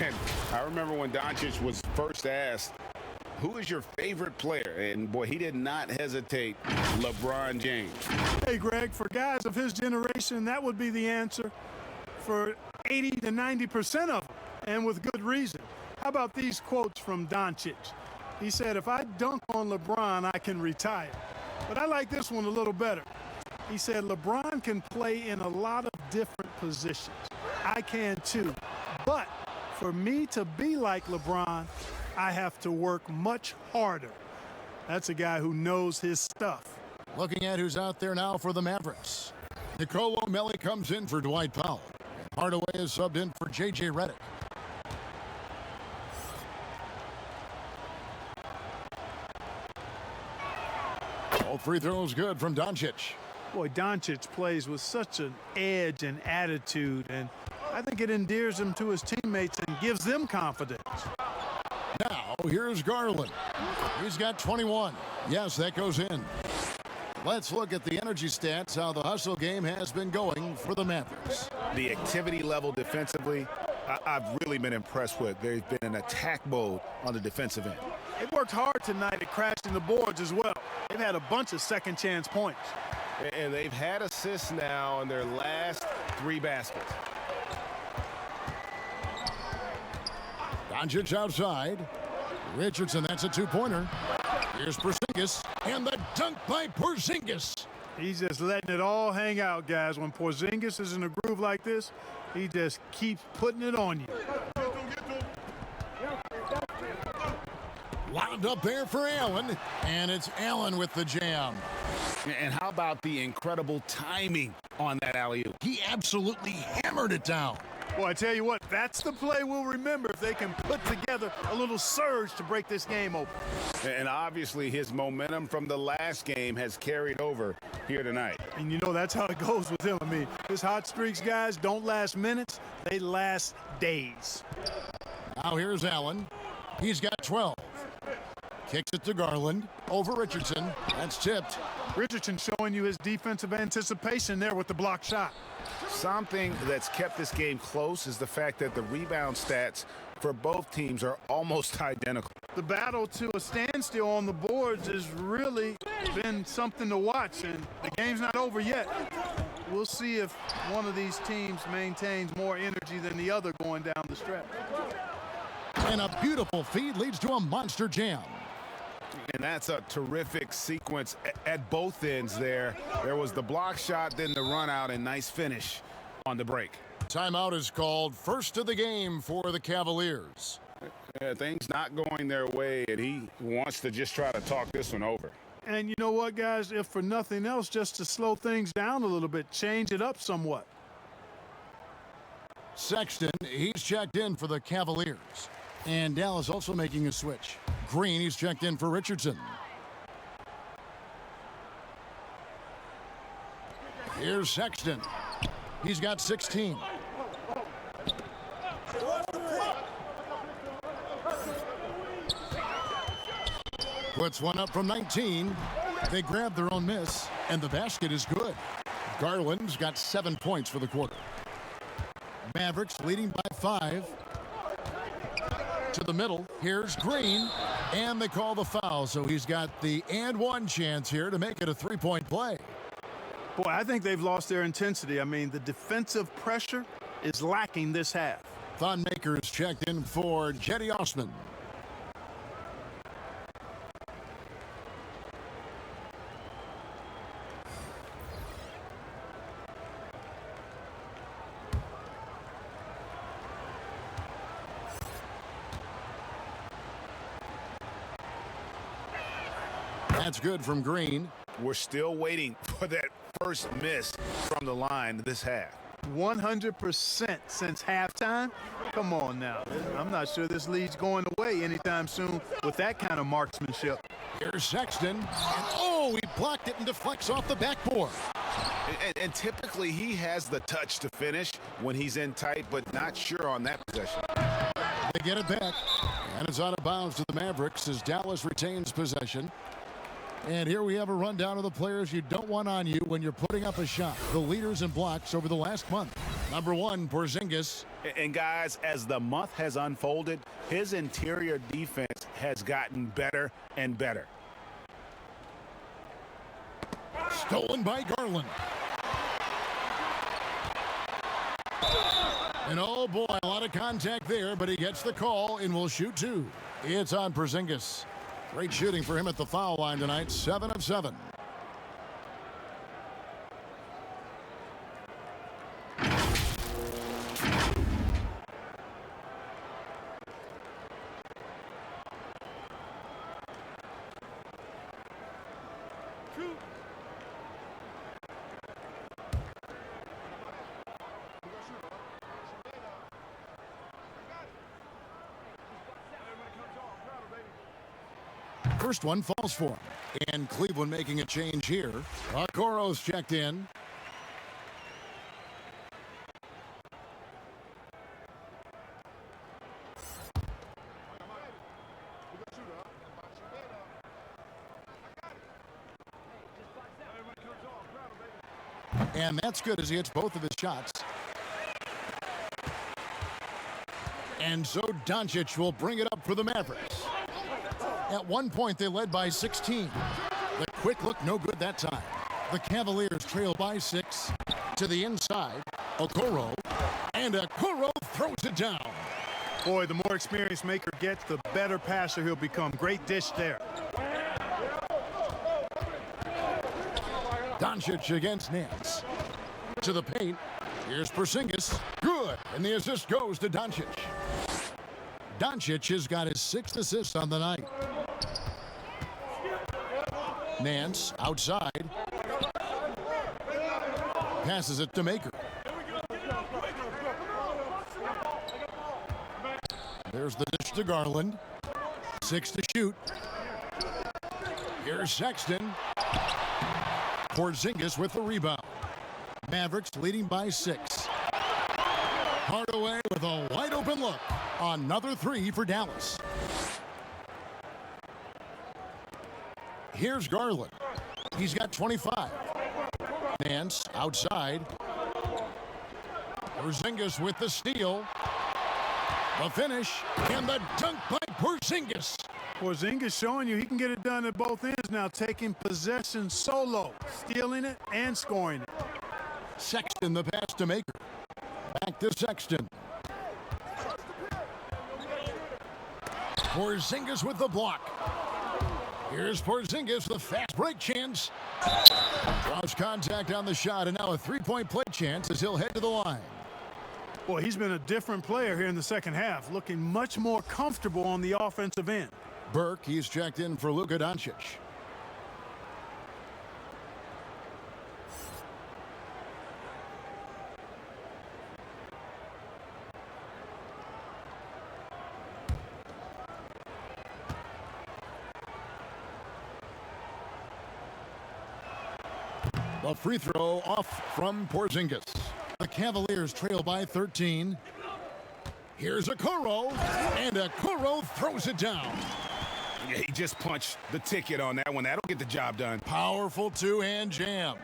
And I remember when Doncic was first asked, who is your favorite player? And, boy, he did not hesitate. LeBron James. Hey, Greg, for guys of his generation, that would be the answer for 80 to 90% of them, and with good reason. How about these quotes from Doncic? He said, if I dunk on LeBron, I can retire. But I like this one a little better. He said, LeBron can play in a lot of different positions. I can too. But for me to be like LeBron, I have to work much harder. That's a guy who knows his stuff. Looking at who's out there now for the Mavericks. Nicolo Melli comes in for Dwight Powell. Hardaway is subbed in for J.J. Redick. All free throws good from Doncic. Boy, Doncic plays with such an edge and attitude, and I think it endears him to his teammates and gives them confidence. Now, here's Garland. He's got 21. Yes, that goes in. Let's look at the energy stats, how the hustle game has been going for the Mavericks. The activity level defensively, I've really been impressed with. There's been an attack mode on the defensive end. They worked hard tonight at crashing the boards as well. They've had a bunch of second chance points. And they've had assists now in their last 3 baskets. Doncic outside. Richardson, that's a two-pointer. Here's Porzingis, and the dunk by Porzingis. He's just letting it all hang out, guys. When Porzingis is in a groove like this, he just keeps putting it on you. Wound up there for Allen, and it's Allen with the jam. And how about the incredible timing on that alley-oop? He absolutely hammered it down. Well, I tell you what, that's the play we'll remember if they can put together a little surge to break this game open. And obviously his momentum from the last game has carried over here tonight. And you know that's how it goes with him. I mean, his hot streaks, guys, don't last minutes. They last days. Now here's Allen. He's got 12. Kicks it to Garland. Over Richardson. That's tipped. Richardson showing you his defensive anticipation there with the block shot. Something that's kept this game close is the fact that the rebound stats for both teams are almost identical. The battle to a standstill on the boards has really been something to watch, and the game's not over yet. We'll see if one of these teams maintains more energy than the other going down the stretch. And a beautiful feed leads to a monster jam. And that's a terrific sequence at both ends there. There was the block shot, then the run out, and nice finish on the break. Timeout is called. First of the game for the Cavaliers. Things not going their way, and he wants to just try to talk this one over. And you know what, guys? If for nothing else, just to slow things down a little bit, change it up somewhat. Sexton, he's checked in for the Cavaliers. And Dallas also making a switch. Green, he's checked in for Richardson. Here's Sexton. He's got 16. Puts one up from 19. They grab their own miss, and the basket is good. Garland's got 7 points for the quarter. Mavericks leading by 5. To the middle, here's Green, and they call the foul, so he's got the and one chance here to make it a three-point play. Boy, I think they've lost their intensity. I mean, the defensive pressure is lacking this half. Thon Maker's checked in for Jetty Osman. That's good from Green. We're still waiting for that first miss from the line this half. 100% since halftime? Come on now. I'm not sure this lead's going away anytime soon with that kind of marksmanship. Here's Sexton. And oh, he blocked it and deflects off the backboard. And typically he has the touch to finish when he's in tight, but not sure on that possession. They get it back. And it's out of bounds to the Mavericks as Dallas retains possession. And here we have a rundown of the players you don't want on you when you're putting up a shot. The leaders in blocks over the last month. Number 1, Porzingis. And guys, as the month has unfolded, his interior defense has gotten better and better. Stolen by Garland. And oh boy, a lot of contact there, but he gets the call and will shoot 2. It's on Porzingis. Great shooting for him at the foul line tonight, 7 of 7. First one falls for him. And Cleveland making a change here. Okoro's checked in. And that's good as he hits both of his shots. And so Doncic will bring it up for the Mavericks. At one point, they led by 16. The quick look, no good that time. The Cavaliers trail by 6. To the inside, Okoro. And Okoro throws it down. Boy, the more experienced Maker gets, the better passer he'll become. Great dish there. Doncic against Nance. To the paint. Here's Porzingis. Good. And the assist goes to Doncic. Doncic has got his 6th assist on the night. Nance outside. Passes it to Maker. There's the dish to Garland. 6 to shoot. Here's Sexton. Porzingis with the rebound. Mavericks leading by 6. Hardaway with a wide open look. Another 3 for Dallas. Here's Garland. He's got 25. Nance outside. Porzingis with the steal. The finish and the dunk by Porzingis. Porzingis showing you he can get it done at both ends now, taking possession solo, stealing it and scoring it. Sexton the pass to Maker. Back to Sexton. Porzingis with the block. Here's Porzingis, the fast break chance. Draws contact on the shot, and now a three-point play chance as he'll head to the line. Boy, he's been a different player here in the second half, looking much more comfortable on the offensive end. Burke, he's checked in for Luka Doncic. The free throw off from Porzingis. The Cavaliers trail by 13. Here's Okoro, and Okoro throws it down. Yeah, he just punched the ticket on that one. That'll get the job done. Powerful two-hand jam.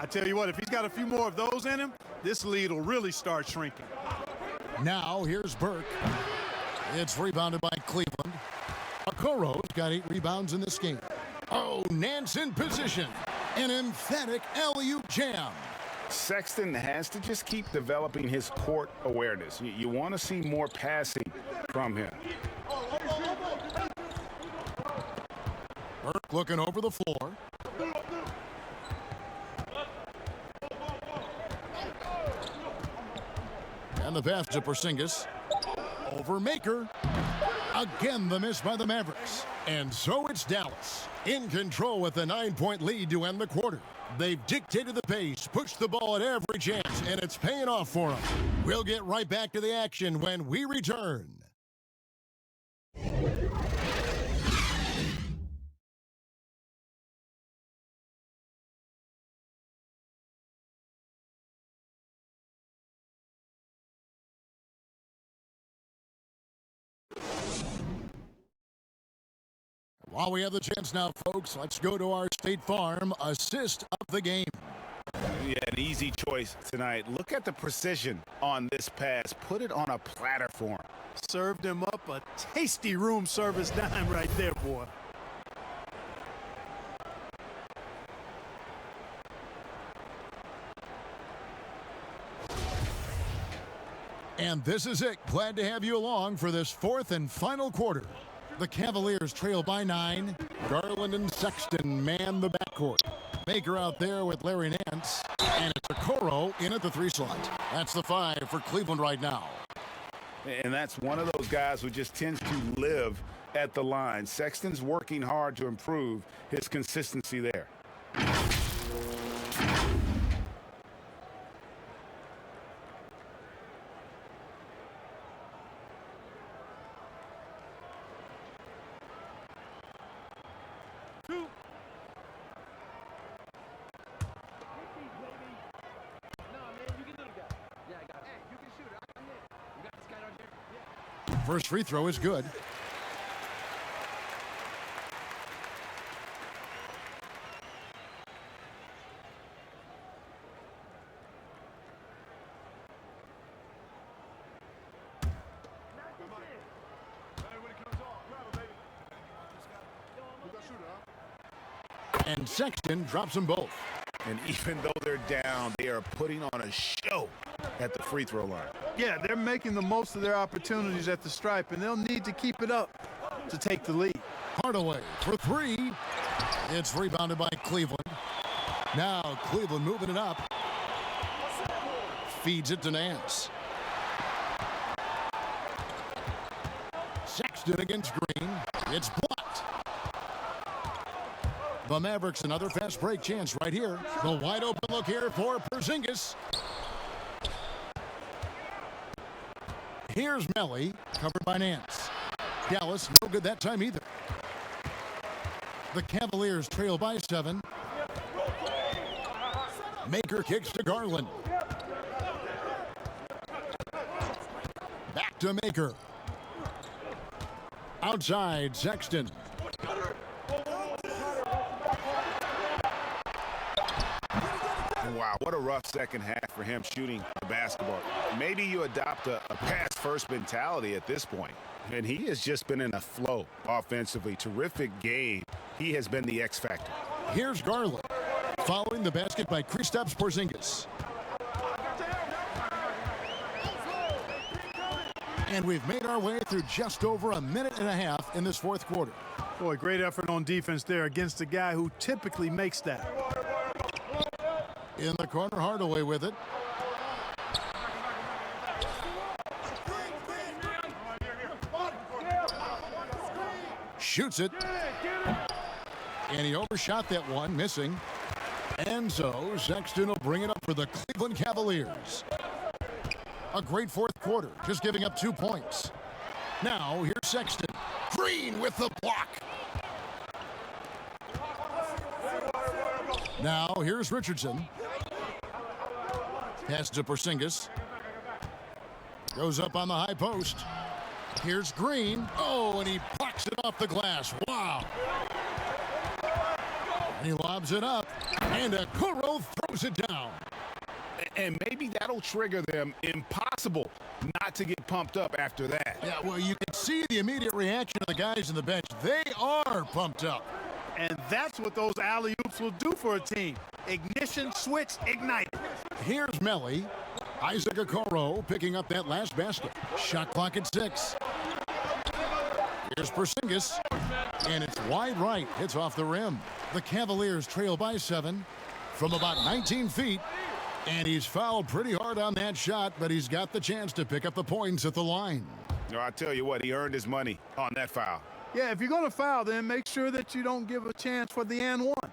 I tell you what, if he's got a few more of those in him, this lead will really start shrinking. Now here's Burke. It's rebounded by Cleveland. Okoro's got 8 rebounds in this game. Oh, Nance in position. An emphatic alley-oop jam. Sexton has to just keep developing his court awareness. You want to see more passing from him. Burke looking over the floor. And the pass to Porzingis. Over Maker. Again, the miss by the Mavericks. And so it's Dallas in control with a 9-point lead to end the quarter. They've dictated the pace, pushed the ball at every chance, and it's paying off for them. We'll get right back to the action when we return. While we have the chance now, folks, let's go to our State Farm assist of the game. Yeah, an easy choice tonight. Look at the precision on this pass. Put it on a platter for him. Served him up a tasty room service dime right there, boy. And this is it. Glad to have you along for this 4th and final quarter. The Cavaliers trail by 9. Garland and Sexton man the backcourt. Maker out there with Larry Nance. And it's Okoro in at the 3 slot. That's the 5 for Cleveland right now. And that's one of those guys who just tends to live at the line. Sexton's working hard to improve his consistency there. First free throw is good. And Sexton drops them both. And even though they're down, they are putting on a show at the free throw line. Yeah, they're making the most of their opportunities at the stripe, and they'll need to keep it up to take the lead. Hardaway for three. It's rebounded by Cleveland. Now Cleveland moving it up. Feeds it to Nance. Sexton against Green. It's blocked. The Mavericks another fast break chance right here. The wide open look here for Porzingis. Here's Melly, covered by Nance. Dallas, no good that time either. The Cavaliers trail by 7. Maker kicks to Garland. Back to Maker. Outside, Sexton. Wow, what a rough second half for him shooting the basketball. Maybe you adopt a pass-first mentality at this point. And he has just been in a flow offensively. Terrific game. He has been the X factor. Here's Garland. Following the basket by Kristaps Porzingis. And we've made our way through just over a minute and a half in this fourth quarter. Boy, great effort on defense there against a guy who typically makes that. In the corner, Hardaway with it. Shoots it. And he overshot that one, missing. And so Sexton will bring it up for the Cleveland Cavaliers. A great fourth quarter, just giving up 2 points. Now, here's Sexton. Green with the block. Now, here's Richardson. Pass to Porzingis. Goes up on the high post. Here's Green. Oh, and he blocks it off the glass. Wow. And he lobs it up. And Okoro throws it down. And maybe that'll trigger them. Impossible not to get pumped up after that. Yeah, well, you can see the immediate reaction of the guys in the bench. They are pumped up. And that's what those alley-oops will do for a team. Ignition, switch, ignite. Here's Melly. Isaac Okoro picking up that last basket. Shot clock at 6. Here's Porzingis. And it's wide right. Hits off the rim. The Cavaliers trail by 7 from about 19 feet. And he's fouled pretty hard on that shot, but he's got the chance to pick up the points at the line. No, I tell you what, he earned his money on that foul. Yeah, if you're going to foul, then make sure that you don't give a chance for the and one.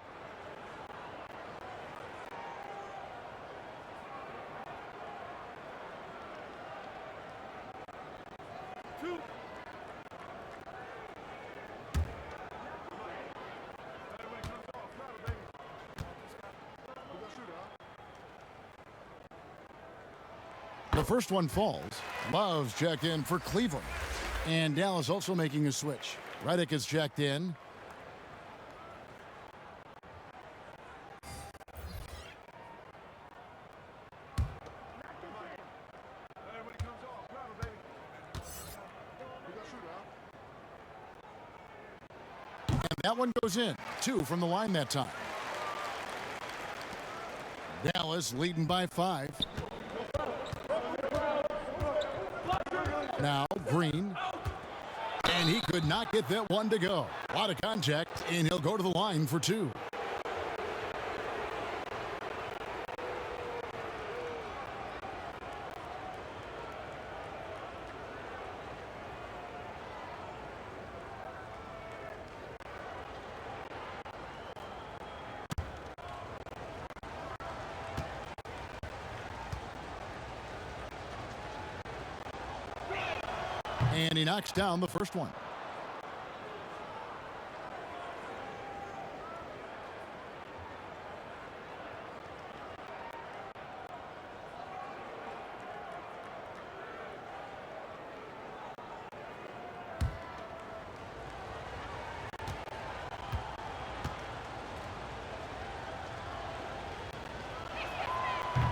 The first one falls. Love's checked in for Cleveland. And Dallas also making a switch. Redick is checked in. And that one goes in. 2 from the line that time. Dallas leading by 5. Now Green, and he could not get that one to go. A lot of contact, and he'll go to the line for 2. And he knocks down the first one.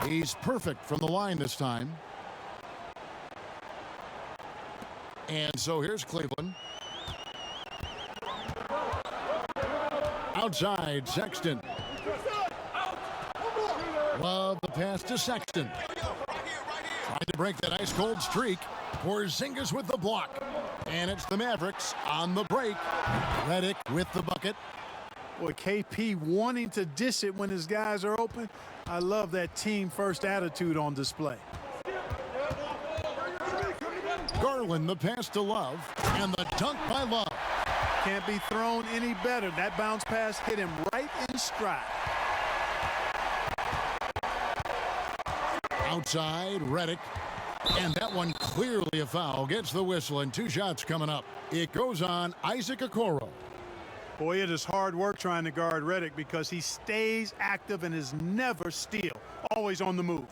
He's perfect from the line this time. And so here's Cleveland. Outside, Sexton. Love the pass to Sexton. Trying to break that ice-cold streak. Porzingis with the block. And it's the Mavericks on the break. Redick with the bucket. Boy, KP wanting to dish it when his guys are open. I love that team-first attitude on display. Garland, the pass to Love, and the dunk by Love. Can't be thrown any better. That bounce pass hit him right in stride. Outside, Redick. And that one clearly a foul. Gets the whistle, and 2 shots coming up. It goes on Isaac Okoro. Boy, it is hard work trying to guard Redick because he stays active and is never still. Always on the move.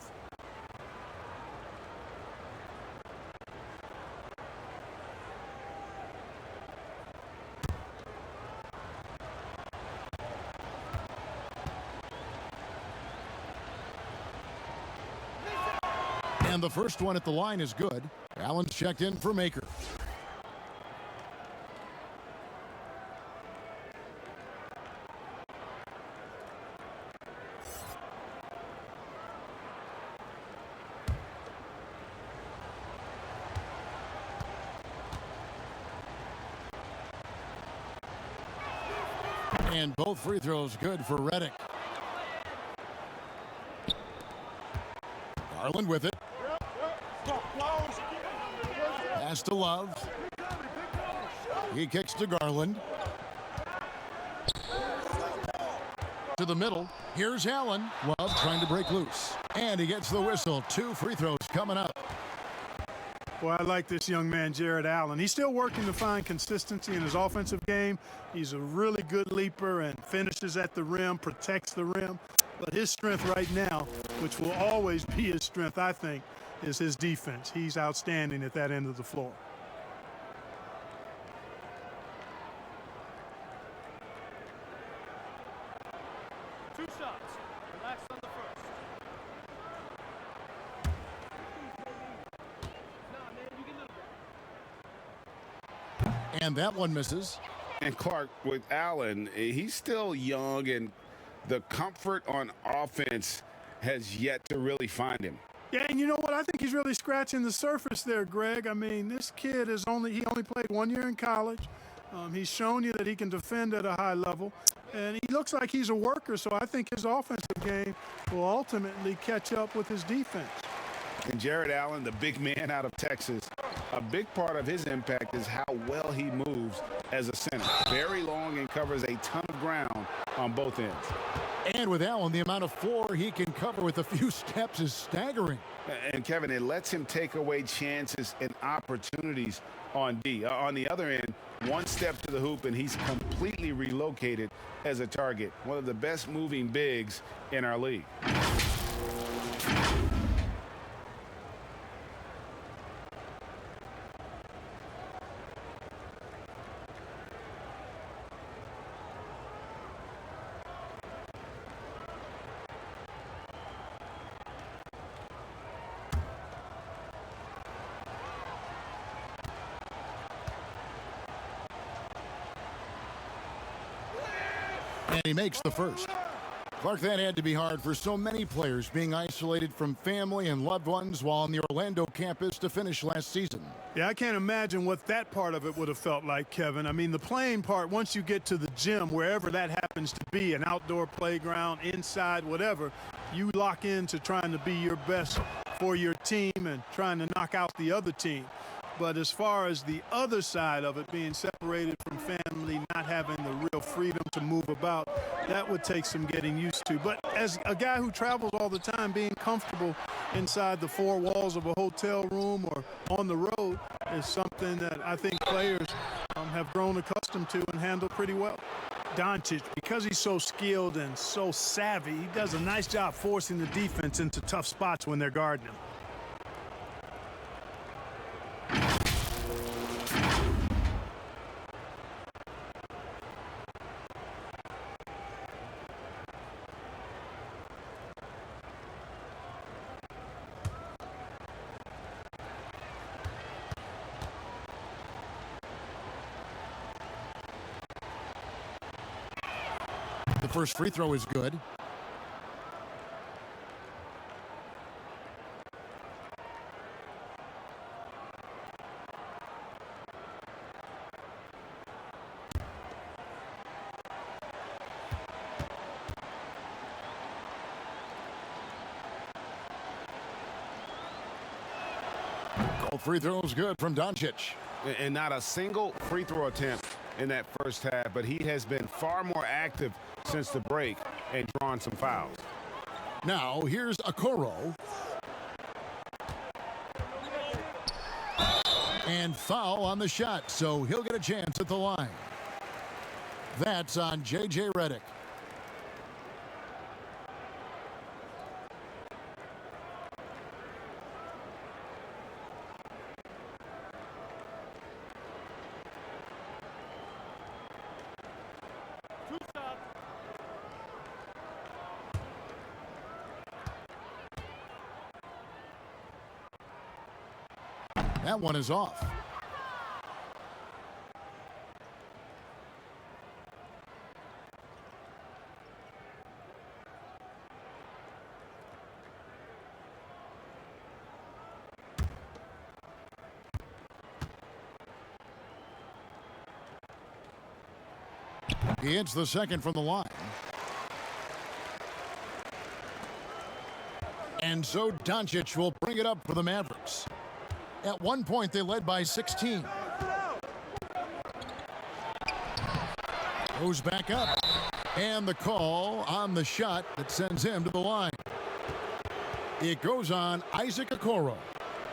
And the first one at the line is good. Allen's checked in for Maker. And both free throws good for Redick. Garland with it. Pass to Love. He kicks to Garland. To the middle. Here's Allen. Love trying to break loose. And he gets the whistle. 2 free throws coming up. Boy, I like this young man, Jared Allen. He's still working to find consistency in his offensive game. He's a really good leaper and finishes at the rim, protects the rim. But his strength right now, which will always be his strength, I think, is his defense. He's outstanding at that end of the floor. Two shots. Relax on the first. Nah, man, you can live that. And that one misses. And Clark, with Allen, he's still young, and the comfort on offense has yet to really find him. Yeah, and you know what? I think he's really scratching the surface there, Greg. I mean, this kid he only played 1 year in college. He's shown you that he can defend at a high level, and he looks like he's a worker, so I think his offensive game will ultimately catch up with his defense. And Jared Allen, the big man out of Texas, a big part of his impact is how well he moves as a center. Very long and covers a ton of ground on both ends. And with Allen, the amount of floor he can cover with a few steps is staggering. And Kevin, it lets him take away chances and opportunities on D. On the other end, one step to the hoop and he's completely relocated as a target. One of the best moving bigs in our league. And he makes the first. Clark, that had to be hard for so many players being isolated from family and loved ones while on the Orlando campus to finish last season. Yeah, I can't imagine what that part of it would have felt like, Kevin. I mean, the playing part, once you get to the gym, wherever that happens to be, an outdoor playground, inside, whatever, you lock into trying to be your best for your team and trying to knock out the other team. But as far as the other side of it, being separated from family, not having the real freedom to move about, that would take some getting used to. But as a guy who travels all the time, being comfortable inside the four walls of a hotel room or on the road is something that I think players have grown accustomed to and handle pretty well. Doncic, because he's so skilled and so savvy, he does a nice job forcing the defense into tough spots when they're guarding him. The first free throw is good. All free throws good from Doncic. And not a single free throw attempt in that first half, but he has been far more active since the break and drawn some fouls. Now, here's Okoro. And foul on the shot, so he'll get a chance at the line. That's on J.J. Redick. That one is off. He hits the second from the line. And so Doncic will bring it up for the Mavericks. At one point, they led by 16. Goes back up. And the call on the shot that sends him to the line. It goes on Isaac Okoro.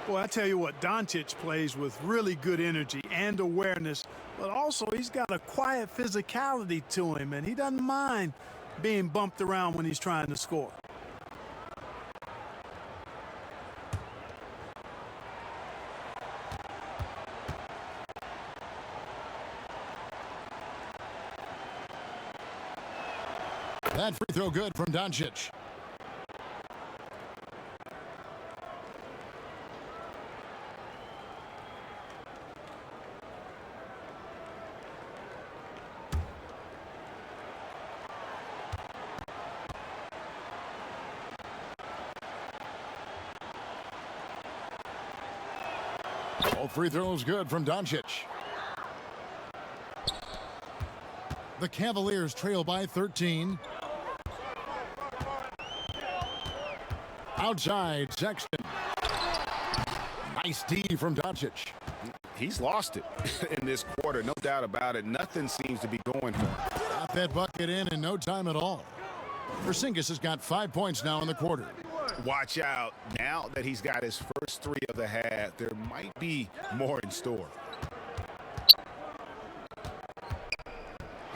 Boy, I tell you what, Doncic plays with really good energy and awareness, but also he's got a quiet physicality to him, and he doesn't mind being bumped around when he's trying to score. That free throw good from Doncic. All free throws good from Doncic. The Cavaliers trail by 13. Outside, Sexton. Nice D from Doncic. He's lost it in this quarter, no doubt about it. Nothing seems to be going for him. Got that bucket in no time at all. Porzingis has got 5 points now in the quarter. Watch out. Now that he's got his first three of the half, there might be more in store.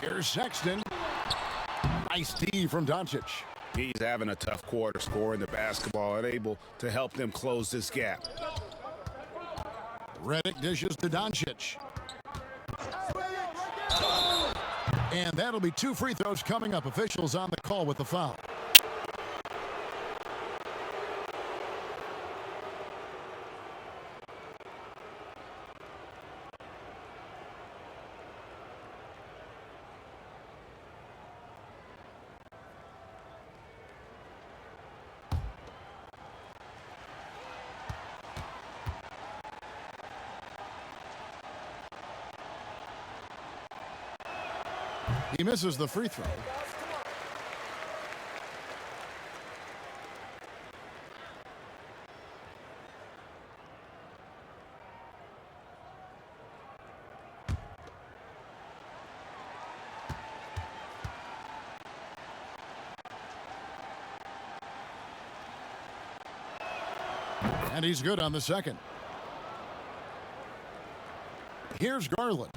Here's Sexton. Nice D from Doncic. He's having a tough quarter, scoring the basketball and able to help them close this gap. Redick dishes to Doncic. And that'll be 2 free throws coming up. Officials on the call with the foul. He misses the free throw. And he's good on the second. Here's Garland.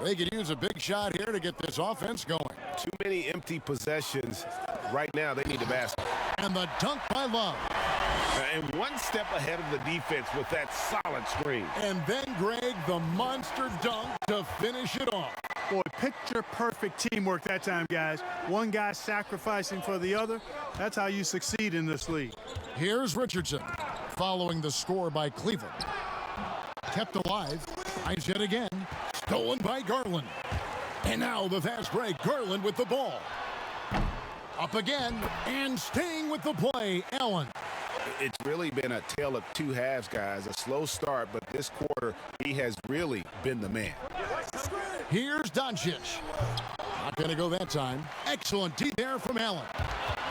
They could use a big shot here to get this offense going. Too many empty possessions. Right now, they need a basket. And the dunk by Love. And one step ahead of the defense with that solid screen. And then, Greg, the monster dunk to finish it off. Boy, picture-perfect teamwork that time, guys. One guy sacrificing for the other. That's how you succeed in this league. Here's Richardson, following the score by Cleveland. Kept alive. Tries yet again. Stolen by Garland. And now the fast break. Garland with the ball. Up again, and staying with the play, Allen. It's really been a tale of two halves, guys. A slow start, but this quarter, he has really been the man. Here's Doncic. Not going to go that time. Excellent D there from Allen.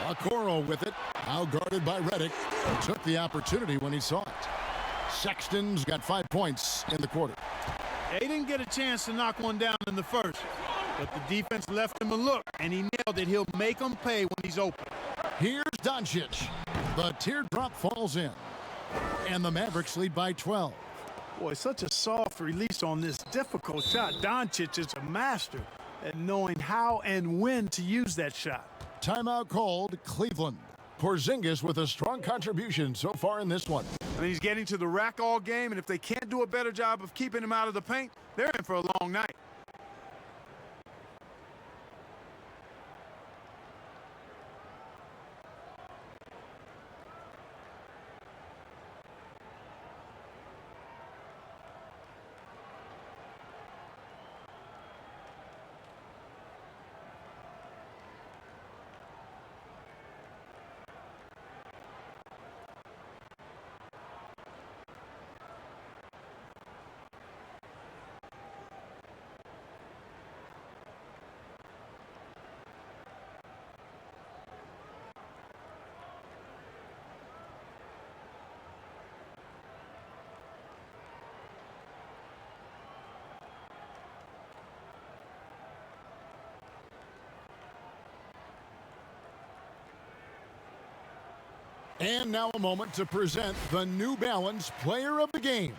Okoro with it. Now guarded by Redick. He took the opportunity when he saw it. Sexton's got 5 points in the quarter. They didn't get a chance to knock one down in the first, but the defense left him a look, and he nailed it. He'll make them pay when he's open. Here's Doncic. The teardrop falls in, and the Mavericks lead by 12. Boy, such a soft release on this difficult shot. Doncic is a master at knowing how and when to use that shot. Timeout called, Cleveland. Porzingis with a strong contribution so far in this one. I mean, he's getting to the rack all game, and if they can't do a better job of keeping him out of the paint, they're in for a long night. And now a moment to present the New Balance Player of the Game,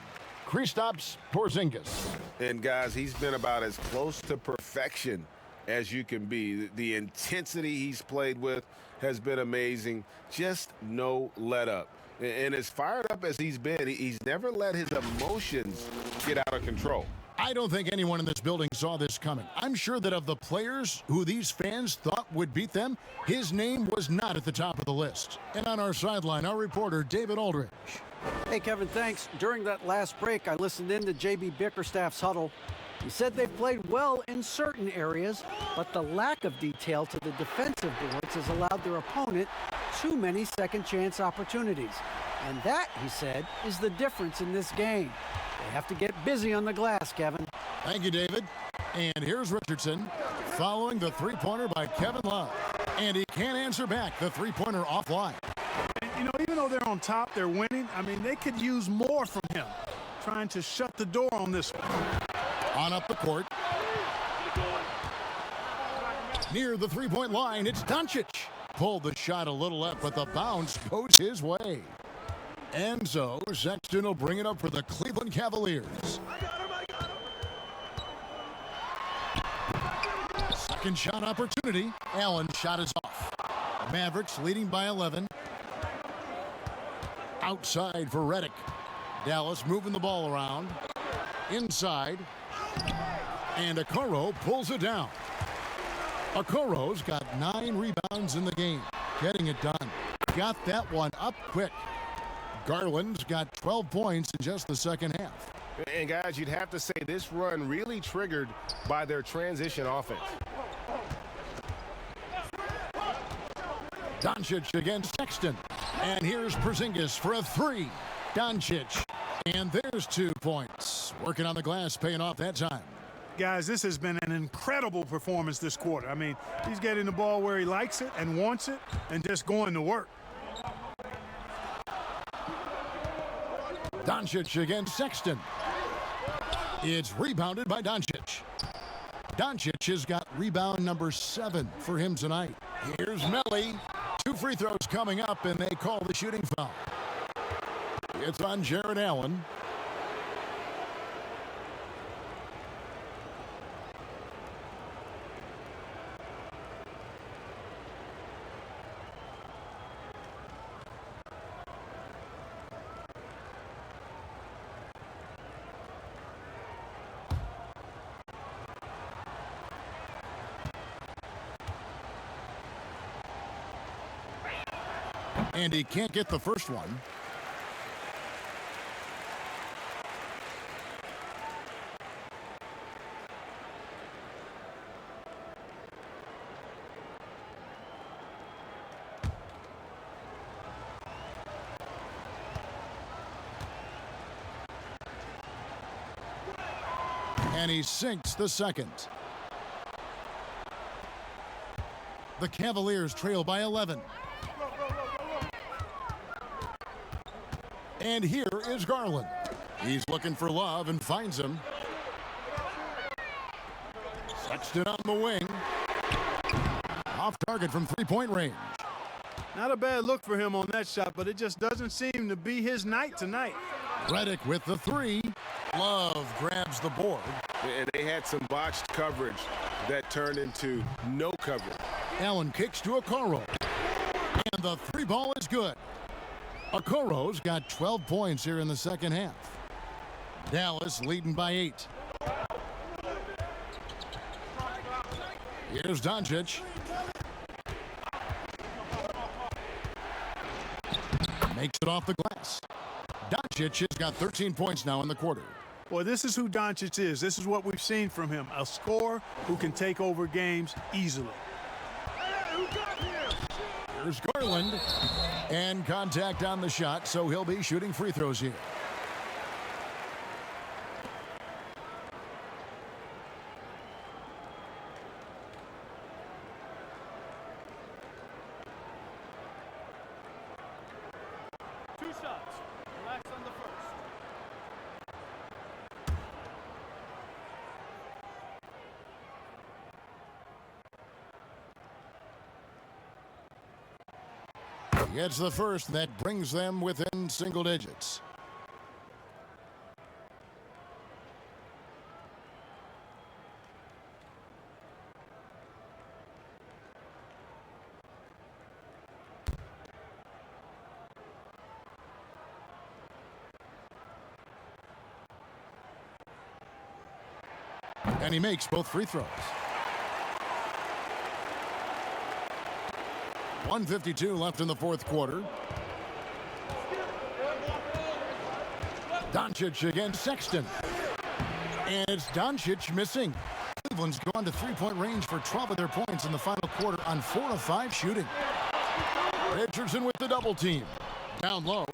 Kristaps Porzingis. And guys, he's been about as close to perfection as you can be. The intensity he's played with has been amazing. Just no let up. And as fired up as he's been, he's never let his emotions get out of control. I don't think anyone in this building saw this coming. I'm sure that of the players who these fans thought would beat them, his name was not at the top of the list. And on our sideline, our reporter, David Aldridge. Hey, Kevin, thanks. During that last break, I listened in to J.B. Bickerstaff's huddle. He said they've played well in certain areas, but the lack of detail to the defensive boards has allowed their opponent too many second-chance opportunities. And that, he said, is the difference in this game. They have to get busy on the glass, Kevin. Thank you, David. And here's Richardson following the three-pointer by Kevin Love. And he can't answer back the three-pointer offline. And, you know, even though they're on top, they're winning. I mean, they could use more from him, trying to shut the door on this one. On up the court. Near the three-point line, it's Doncic. Pulled the shot a little left, but the bounce goes his way. And so Sexton will bring it up for the Cleveland Cavaliers. Second shot opportunity. Allen's shot is off. Mavericks leading by 11. Outside for Redick. Dallas moving the ball around. Inside. And Okoro pulls it down. Okoro's got 9 rebounds in the game. Getting it done. Got that one up quick. Garland's got 12 points in just the second half. And guys, you'd have to say this run really triggered by their transition offense. Doncic against Sexton. And here's Porzingis for a three. Doncic. And there's 2 points. Working on the glass, paying off that time. Guys, this has been an incredible performance this quarter. I mean, he's getting the ball where he likes it and wants it and just going to work. Doncic against Sexton. It's rebounded by Doncic. Doncic has got rebound number 7 for him tonight. Here's Melly. 2 free throws coming up, and they call the shooting foul. It's on Jared Allen. And he can't get the first one. And he sinks the second. The Cavaliers trail by 11. And here is Garland. He's looking for Love and finds him. Sexton on the wing. Off target from three-point range. Not a bad look for him on that shot, but it just doesn't seem to be his night tonight. Redick with the three. Love grabs the board. And they had some botched coverage that turned into no coverage. Allen kicks to Okoro. And the three ball is good. Okoro's got 12 points here in the second half. Dallas leading by 8. Here's Doncic. Makes it off the glass. Doncic has got 13 points now in the quarter. Boy, this is who Doncic is. This is what we've seen from him. A scorer who can take over games easily. Here's Garland. And contact on the shot, so he'll be shooting free throws here. Two shots. Relax on the first. Gets the first. That brings them within single digits. And he makes both free throws. 1:52 left in the fourth quarter. Doncic against Sexton. And it's Doncic missing. Cleveland's gone to three-point range for 12 of their points in the final quarter on 4 of 5 shooting. Richardson with the double team. Down low.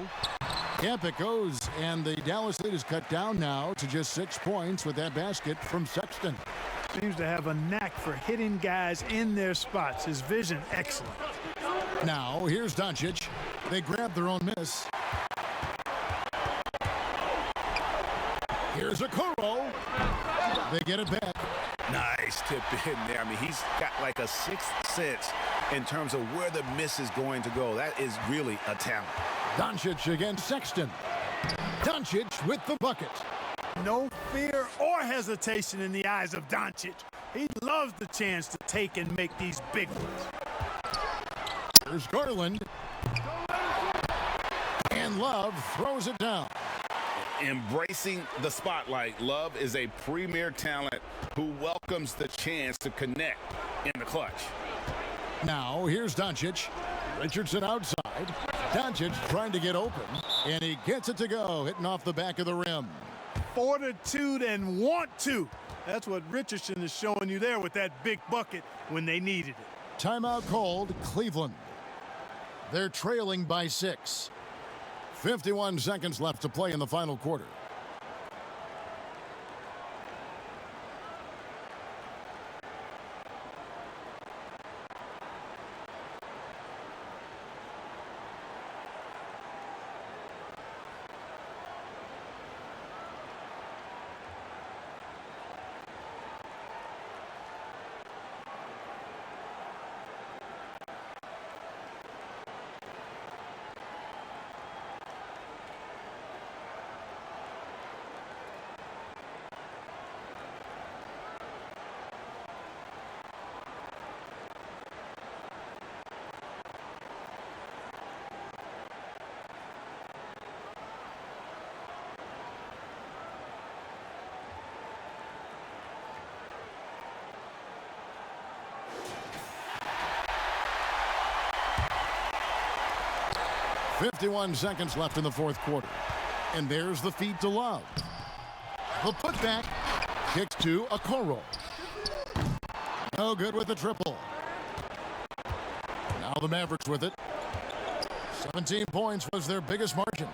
Camp it goes, and the Dallas lead is cut down now to just 6 points with that basket from Sexton. Seems to have a knack for hitting guys in their spots. His vision, excellent. Now, here's Doncic. They grab their own miss. Here's Okoro. They get it back. Nice tip in there. I mean, he's got like a sixth sense in terms of where the miss is going to go. That is really a talent. Doncic against Sexton. Doncic with the bucket. No fear or hesitation in the eyes of Doncic. He loves the chance to take and make these big ones. Here's Garland. And Love throws it down. Embracing the spotlight, Love is a premier talent who welcomes the chance to connect in the clutch. Now, here's Doncic. Richardson outside. Doncic trying to get open, and he gets it to go, hitting off the back of the rim. Fortitude and want to. That's what Richardson is showing you there with that big bucket when they needed it. Timeout called, Cleveland. They're trailing by 6. 51 seconds left to play in the final quarter. .51 seconds left in the fourth quarter. And there's the feed to Love. The putback. Kicks to Okoro. No good with the triple. Now the Mavericks with it. 17 points was their biggest margin.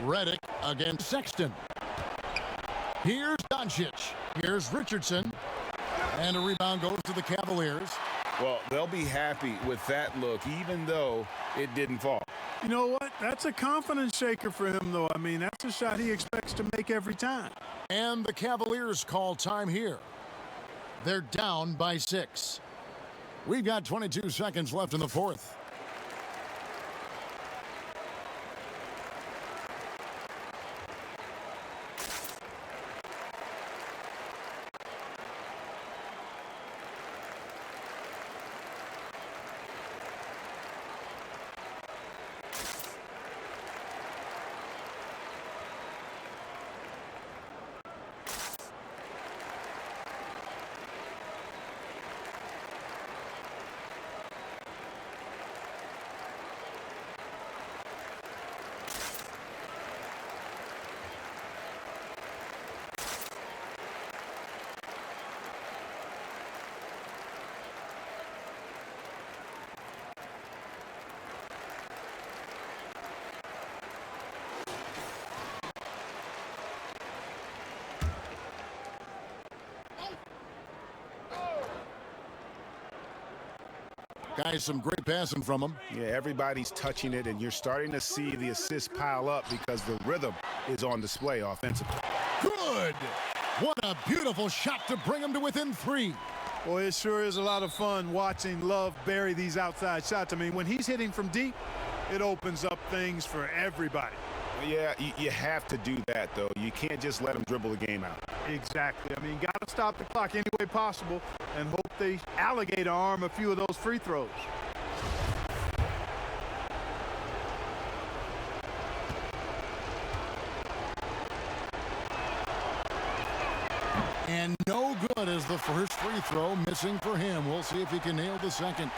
Redick against Sexton. Here's Doncic. Here's Richardson. And a rebound goes to the Cavaliers. Well, they'll be happy with that look, even though it didn't fall. You know what? That's a confidence shaker for him, though. I mean, that's a shot he expects to make every time. And the Cavaliers call time here. They're down by 6. We've got 22 seconds left in the fourth. Guys, some great passing from him. Yeah, everybody's touching it, and you're starting to see the assists pile up because the rhythm is on display offensively. Good! What a beautiful shot to bring him to within 3. Boy, it sure is a lot of fun watching Love bury these outside shots. I mean, when he's hitting from deep, it opens up things for everybody. Yeah, you have to do that, though. You can't just let him dribble the game out. Exactly. I mean, got to stop the clock any way possible and hope they alligator arm a few of those free throws. And no good as the first free throw missing for him. We'll see if he can nail the second.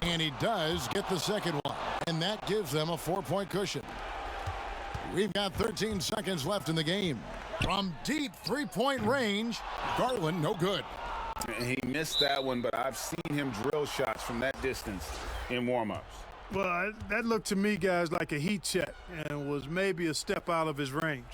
And he does get the second one, and that gives them a 4-point cushion. We've got 13 seconds left in the game. From deep three-point range, Garland, no good. He missed that one, but I've seen him drill shots from that distance in warm-ups. Well, that looked to me, guys, like a heat check and was maybe a step out of his range.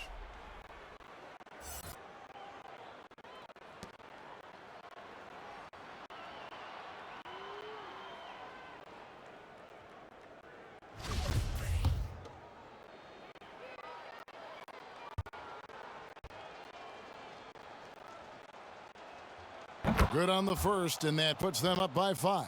Good on the first, and that puts them up by 5.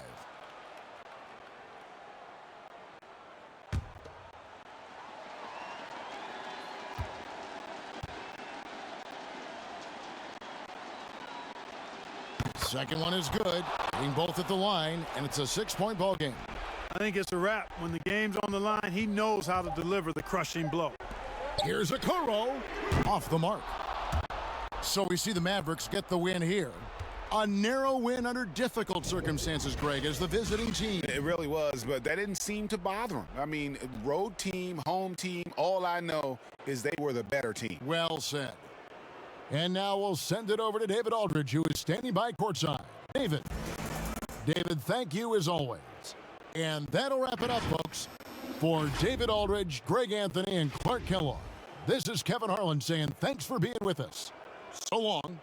Second one is good. Hitting both at the line, and it's a 6-point ball game. I think it's a wrap. When the game's on the line, he knows how to deliver the crushing blow. Here's a Kuro off the mark. So we see the Mavericks get the win here. A narrow win under difficult circumstances, Greg, as the visiting team. It really was, but that didn't seem to bother him. I mean, road team, home team, all I know is they were the better team. Well said. And now we'll send it over to David Aldridge, who is standing by courtside. David, thank you as always. And that'll wrap it up, folks. For David Aldridge, Greg Anthony, and Clark Kellogg, this is Kevin Harlan saying thanks for being with us. So long.